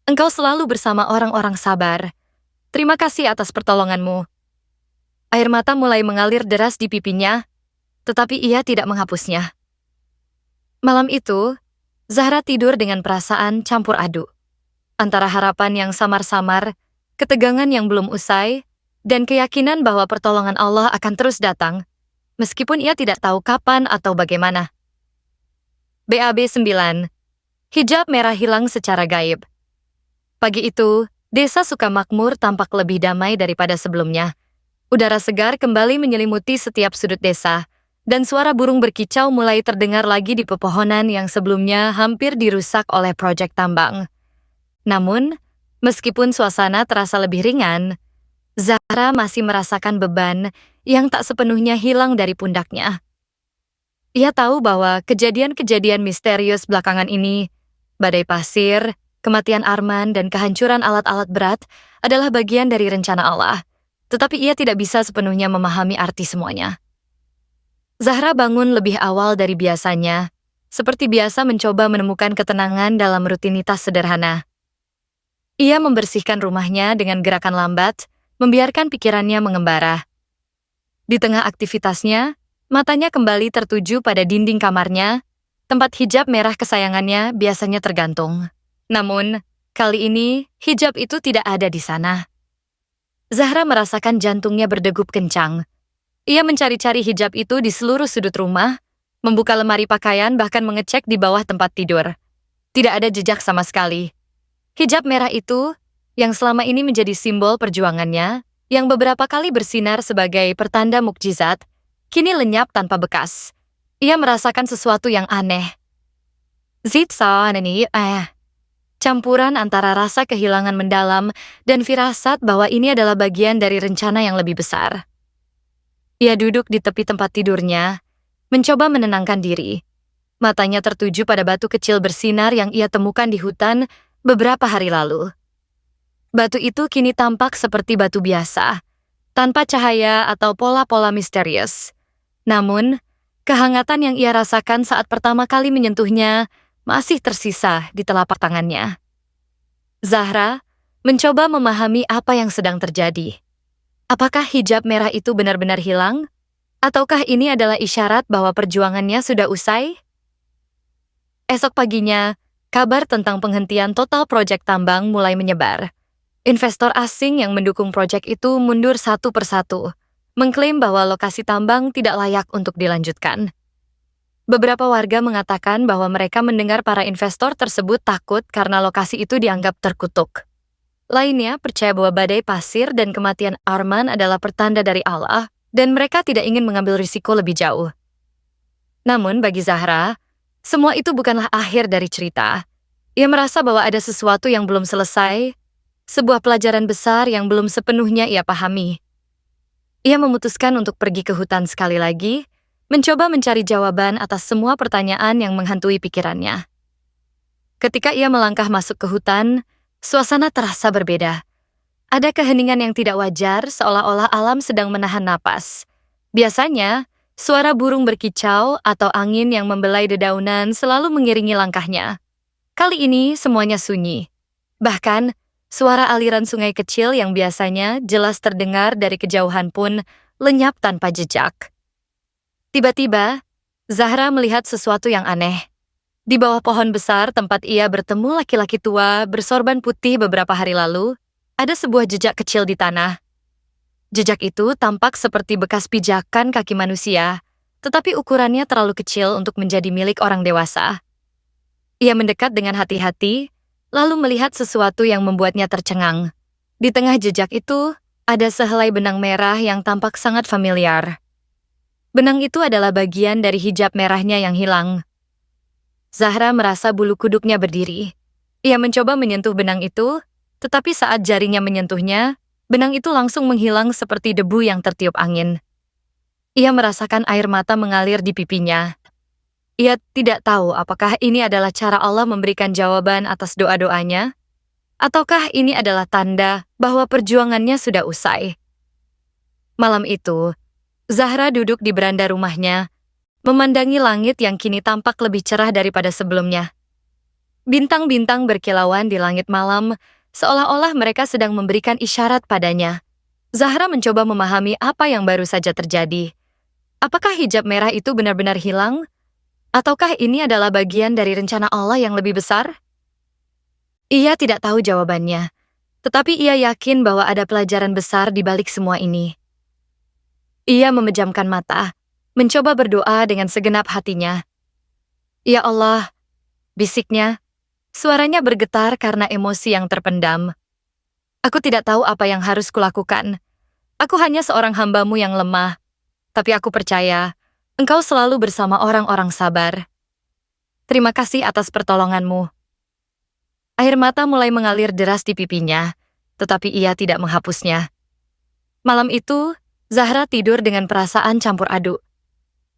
Engkau selalu bersama orang-orang sabar. Terima kasih atas pertolongan-Mu." Air mata mulai mengalir deras di pipinya, tetapi ia tidak menghapusnya. Malam itu, Zahra tidur dengan perasaan campur aduk. Antara harapan yang samar-samar, ketegangan yang belum usai, dan keyakinan bahwa pertolongan Allah akan terus datang, meskipun ia tidak tahu kapan atau bagaimana. BAB 9. Hijab merah hilang secara gaib. Pagi itu, desa Sukamakmur tampak lebih damai daripada sebelumnya. Udara segar kembali menyelimuti setiap sudut desa, dan suara burung berkicau mulai terdengar lagi di pepohonan yang sebelumnya hampir dirusak oleh proyek tambang. Namun, meskipun suasana terasa lebih ringan, Zahra masih merasakan beban yang tak sepenuhnya hilang dari pundaknya. Ia tahu bahwa kejadian-kejadian misterius belakangan ini, badai pasir, kematian Arman, dan kehancuran alat-alat berat adalah bagian dari rencana Allah. Tetapi ia tidak bisa sepenuhnya memahami arti semuanya. Zahra bangun lebih awal dari biasanya, seperti biasa mencoba menemukan ketenangan dalam rutinitas sederhana. Ia membersihkan rumahnya dengan gerakan lambat, membiarkan pikirannya mengembara. Di tengah aktivitasnya, matanya kembali tertuju pada dinding kamarnya, tempat hijab merah kesayangannya biasanya tergantung. Namun, kali ini hijab itu tidak ada di sana. Zahra merasakan jantungnya berdegup kencang. Ia mencari-cari hijab itu di seluruh sudut rumah, membuka lemari pakaian bahkan mengecek di bawah tempat tidur. Tidak ada jejak sama sekali. Hijab merah itu, yang selama ini menjadi simbol perjuangannya, yang beberapa kali bersinar sebagai pertanda mukjizat, kini lenyap tanpa bekas. Ia merasakan sesuatu yang aneh. Campuran antara rasa kehilangan mendalam dan firasat bahwa ini adalah bagian dari rencana yang lebih besar. Ia duduk di tepi tempat tidurnya, mencoba menenangkan diri. Matanya tertuju pada batu kecil bersinar yang ia temukan di hutan beberapa hari lalu. Batu itu kini tampak seperti batu biasa, tanpa cahaya atau pola-pola misterius. Namun, kehangatan yang ia rasakan saat pertama kali menyentuhnya masih tersisa di telapak tangannya. Zahra mencoba memahami apa yang sedang terjadi. Apakah hijab merah itu benar-benar hilang? Ataukah ini adalah isyarat bahwa perjuangannya sudah usai? Esok paginya, kabar tentang penghentian total proyek tambang mulai menyebar. Investor asing yang mendukung proyek itu mundur satu persatu, mengklaim bahwa lokasi tambang tidak layak untuk dilanjutkan. Beberapa warga mengatakan bahwa mereka mendengar para investor tersebut takut karena lokasi itu dianggap terkutuk. Lainnya percaya bahwa badai pasir dan kematian Arman adalah pertanda dari Allah, dan mereka tidak ingin mengambil risiko lebih jauh. Namun bagi Zahra, semua itu bukanlah akhir dari cerita. Ia merasa bahwa ada sesuatu yang belum selesai, sebuah pelajaran besar yang belum sepenuhnya ia pahami. Ia memutuskan untuk pergi ke hutan sekali lagi, mencoba mencari jawaban atas semua pertanyaan yang menghantui pikirannya. Ketika ia melangkah masuk ke hutan, suasana terasa berbeda. Ada keheningan yang tidak wajar, seolah-olah alam sedang menahan napas. Biasanya, suara burung berkicau atau angin yang membelai dedaunan selalu mengiringi langkahnya. Kali ini semuanya sunyi. Bahkan, suara aliran sungai kecil yang biasanya jelas terdengar dari kejauhan pun lenyap tanpa jejak. Tiba-tiba, Zahra melihat sesuatu yang aneh. Di bawah pohon besar tempat ia bertemu laki-laki tua bersorban putih beberapa hari lalu, ada sebuah jejak kecil di tanah. Jejak itu tampak seperti bekas pijakan kaki manusia, tetapi ukurannya terlalu kecil untuk menjadi milik orang dewasa. Ia mendekat dengan hati-hati, lalu melihat sesuatu yang membuatnya tercengang. Di tengah jejak itu, ada sehelai benang merah yang tampak sangat familiar. Benang itu adalah bagian dari hijab merahnya yang hilang. Zahra merasa bulu kuduknya berdiri. Ia mencoba menyentuh benang itu, tetapi saat jarinya menyentuhnya, benang itu langsung menghilang seperti debu yang tertiup angin. Ia merasakan air mata mengalir di pipinya. Ia tidak tahu apakah ini adalah cara Allah memberikan jawaban atas doa-doanya, ataukah ini adalah tanda bahwa perjuangannya sudah usai. Malam itu, Zahra duduk di beranda rumahnya, memandangi langit yang kini tampak lebih cerah daripada sebelumnya. Bintang-bintang berkilauan di langit malam, seolah-olah mereka sedang memberikan isyarat padanya. Zahra mencoba memahami apa yang baru saja terjadi. Apakah hijab merah itu benar-benar hilang? Ataukah ini adalah bagian dari rencana Allah yang lebih besar? Ia tidak tahu jawabannya, tetapi ia yakin bahwa ada pelajaran besar di balik semua ini. Ia memejamkan mata, mencoba berdoa dengan segenap hatinya. "Ya Allah," bisiknya, suaranya bergetar karena emosi yang terpendam. "Aku tidak tahu apa yang harus kulakukan. Aku hanya seorang hamba-Mu yang lemah, tapi aku percaya Engkau selalu bersama orang-orang sabar. Terima kasih atas pertolongan-Mu." Air mata mulai mengalir deras di pipinya, tetapi ia tidak menghapusnya. Malam itu, Zahra tidur dengan perasaan campur aduk.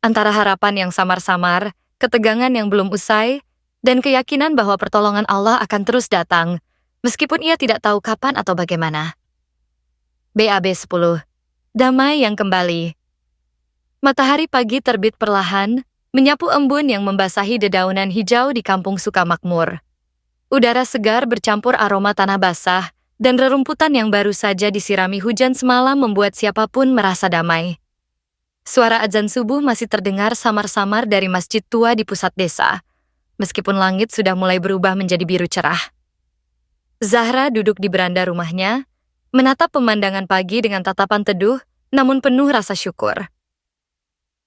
Antara harapan yang samar-samar, ketegangan yang belum usai, dan keyakinan bahwa pertolongan Allah akan terus datang, meskipun ia tidak tahu kapan atau bagaimana. BAB 10. Damai yang kembali. Matahari pagi terbit perlahan, menyapu embun yang membasahi dedaunan hijau di kampung Sukamakmur. Udara segar bercampur aroma tanah basah, dan rerumputan yang baru saja disirami hujan semalam membuat siapapun merasa damai. Suara azan subuh masih terdengar samar-samar dari masjid tua di pusat desa, meskipun langit sudah mulai berubah menjadi biru cerah. Zahra duduk di beranda rumahnya, menatap pemandangan pagi dengan tatapan teduh, namun penuh rasa syukur.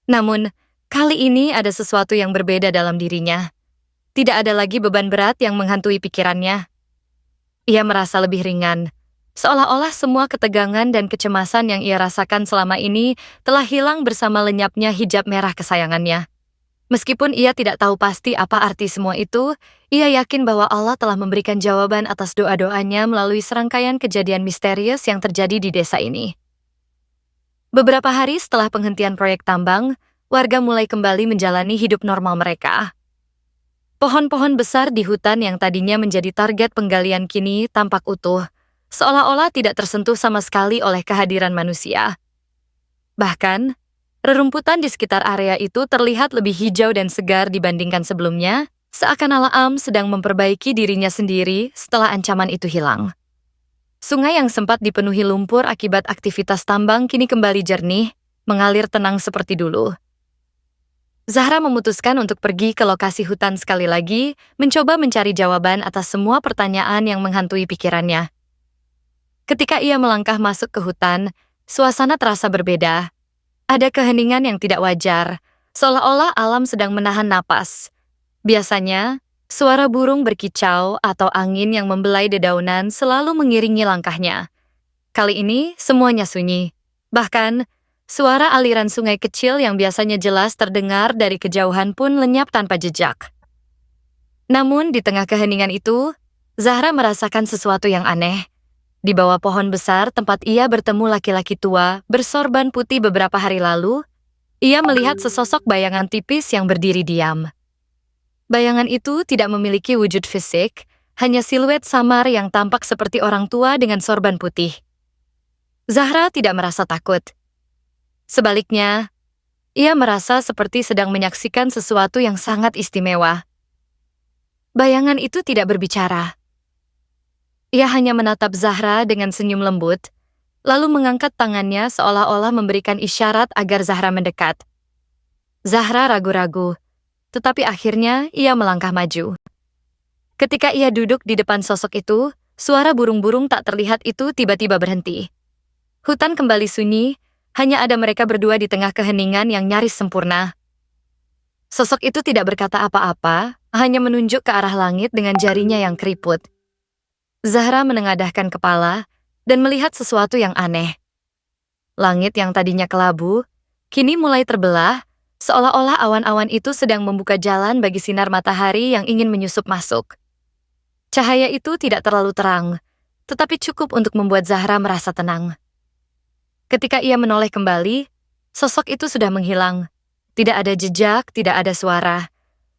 Namun, kali ini ada sesuatu yang berbeda dalam dirinya. Tidak ada lagi beban berat yang menghantui pikirannya. Ia merasa lebih ringan, seolah-olah semua ketegangan dan kecemasan yang ia rasakan selama ini telah hilang bersama lenyapnya hijab merah kesayangannya. Meskipun ia tidak tahu pasti apa arti semua itu, ia yakin bahwa Allah telah memberikan jawaban atas doa-doanya melalui serangkaian kejadian misterius yang terjadi di desa ini. Beberapa hari setelah penghentian proyek tambang, warga mulai kembali menjalani hidup normal mereka. Pohon-pohon besar di hutan yang tadinya menjadi target penggalian kini tampak utuh, seolah-olah tidak tersentuh sama sekali oleh kehadiran manusia. Bahkan, rerumputan di sekitar area itu terlihat lebih hijau dan segar dibandingkan sebelumnya, seakan alam sedang memperbaiki dirinya sendiri setelah ancaman itu hilang. Sungai yang sempat dipenuhi lumpur akibat aktivitas tambang kini kembali jernih, mengalir tenang seperti dulu. Zahra memutuskan untuk pergi ke lokasi hutan sekali lagi, mencoba mencari jawaban atas semua pertanyaan yang menghantui pikirannya. Ketika ia melangkah masuk ke hutan, suasana terasa berbeda. Ada keheningan yang tidak wajar, seolah-olah alam sedang menahan napas. Biasanya, suara burung berkicau atau angin yang membelai dedaunan selalu mengiringi langkahnya. Kali ini, semuanya sunyi. Bahkan, suara aliran sungai kecil yang biasanya jelas terdengar dari kejauhan pun lenyap tanpa jejak. Namun, di tengah keheningan itu, Zahra merasakan sesuatu yang aneh. Di bawah pohon besar tempat ia bertemu laki-laki tua bersorban putih beberapa hari lalu, ia melihat sesosok bayangan tipis yang berdiri diam. Bayangan itu tidak memiliki wujud fisik, hanya siluet samar yang tampak seperti orang tua dengan sorban putih. Zahra tidak merasa takut. Sebaliknya, ia merasa seperti sedang menyaksikan sesuatu yang sangat istimewa. Bayangan itu tidak berbicara. Ia hanya menatap Zahra dengan senyum lembut, lalu mengangkat tangannya seolah-olah memberikan isyarat agar Zahra mendekat. Zahra ragu-ragu, tetapi akhirnya ia melangkah maju. Ketika ia duduk di depan sosok itu, suara burung-burung tak terlihat itu tiba-tiba berhenti. Hutan kembali sunyi, hanya ada mereka berdua di tengah keheningan yang nyaris sempurna. Sosok itu tidak berkata apa-apa, hanya menunjuk ke arah langit dengan jarinya yang keriput. Zahra menengadahkan kepala dan melihat sesuatu yang aneh. Langit yang tadinya kelabu, kini mulai terbelah, seolah-olah awan-awan itu sedang membuka jalan bagi sinar matahari yang ingin menyusup masuk. Cahaya itu tidak terlalu terang, tetapi cukup untuk membuat Zahra merasa tenang. Ketika ia menoleh kembali, sosok itu sudah menghilang. Tidak ada jejak, tidak ada suara.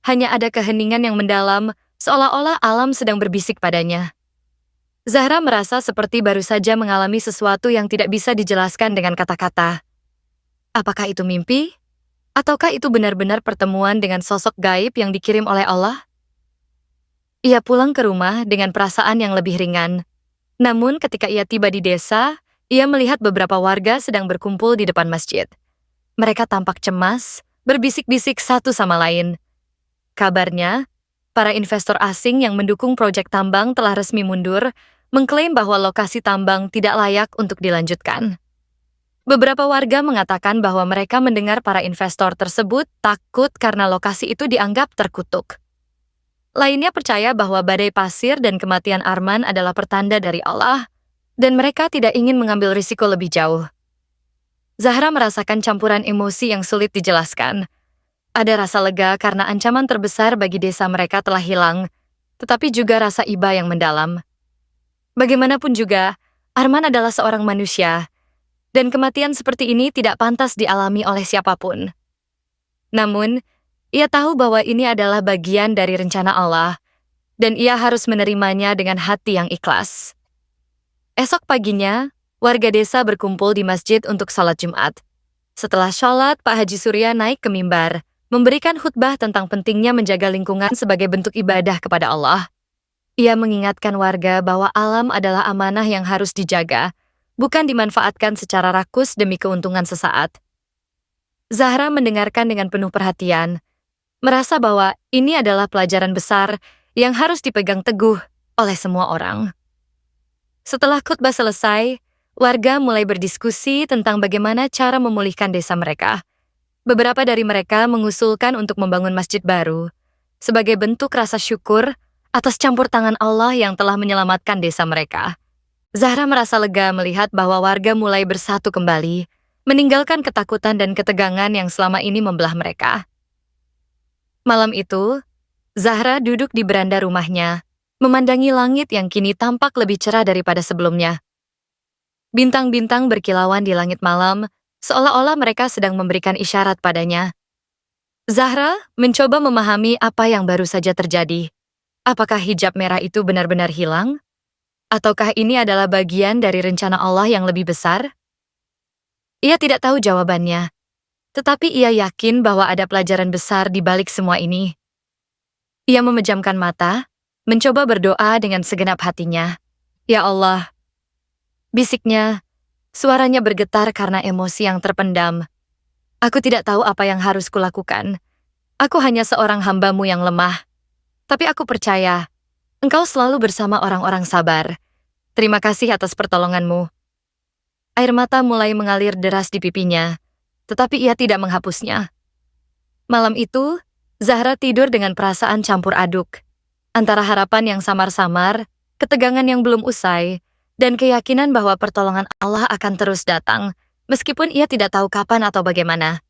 Hanya ada keheningan yang mendalam, seolah-olah alam sedang berbisik padanya. Zahra merasa seperti baru saja mengalami sesuatu yang tidak bisa dijelaskan dengan kata-kata. Apakah itu mimpi? Ataukah itu benar-benar pertemuan dengan sosok gaib yang dikirim oleh Allah? Ia pulang ke rumah dengan perasaan yang lebih ringan. Namun ketika ia tiba di desa, ia melihat beberapa warga sedang berkumpul di depan masjid. Mereka tampak cemas, berbisik-bisik satu sama lain. Kabarnya, para investor asing yang mendukung proyek tambang telah resmi mundur, mengklaim bahwa lokasi tambang tidak layak untuk dilanjutkan. Beberapa warga mengatakan bahwa mereka mendengar para investor tersebut takut karena lokasi itu dianggap terkutuk. Lainnya percaya bahwa badai pasir dan kematian Arman adalah pertanda dari Allah, dan mereka tidak ingin mengambil risiko lebih jauh. Zahra merasakan campuran emosi yang sulit dijelaskan. Ada rasa lega karena ancaman terbesar bagi desa mereka telah hilang, tetapi juga rasa iba yang mendalam. Bagaimanapun juga, Arman adalah seorang manusia, dan kematian seperti ini tidak pantas dialami oleh siapapun. Namun, ia tahu bahwa ini adalah bagian dari rencana Allah, dan ia harus menerimanya dengan hati yang ikhlas. Esok paginya, warga desa berkumpul di masjid untuk salat Jumat. Setelah sholat, Pak Haji Surya naik ke mimbar, memberikan khutbah tentang pentingnya menjaga lingkungan sebagai bentuk ibadah kepada Allah. Ia mengingatkan warga bahwa alam adalah amanah yang harus dijaga, bukan dimanfaatkan secara rakus demi keuntungan sesaat. Zahra mendengarkan dengan penuh perhatian, merasa bahwa ini adalah pelajaran besar yang harus dipegang teguh oleh semua orang. Setelah khutbah selesai, warga mulai berdiskusi tentang bagaimana cara memulihkan desa mereka. Beberapa dari mereka mengusulkan untuk membangun masjid baru, sebagai bentuk rasa syukur atas campur tangan Allah yang telah menyelamatkan desa mereka. Zahra merasa lega melihat bahwa warga mulai bersatu kembali, meninggalkan ketakutan dan ketegangan yang selama ini membelah mereka. Malam itu, Zahra duduk di beranda rumahnya, memandangi langit yang kini tampak lebih cerah daripada sebelumnya. Bintang-bintang berkilauan di langit malam, seolah-olah mereka sedang memberikan isyarat padanya. Zahra mencoba memahami apa yang baru saja terjadi. Apakah hijab merah itu benar-benar hilang? Ataukah ini adalah bagian dari rencana Allah yang lebih besar? Ia tidak tahu jawabannya, tetapi ia yakin bahwa ada pelajaran besar di balik semua ini. Ia memejamkan mata, mencoba berdoa dengan segenap hatinya. Ya Allah, bisiknya, suaranya bergetar karena emosi yang terpendam. Aku tidak tahu apa yang harus kulakukan. Aku hanya seorang hamba-Mu yang lemah. Tapi aku percaya, Engkau selalu bersama orang-orang sabar. Terima kasih atas pertolongan-Mu. Air mata mulai mengalir deras di pipinya, tetapi ia tidak menghapusnya. Malam itu, Zahra tidur dengan perasaan campur aduk. Antara harapan yang samar-samar, ketegangan yang belum usai, dan keyakinan bahwa pertolongan Allah akan terus datang, meskipun ia tidak tahu kapan atau bagaimana.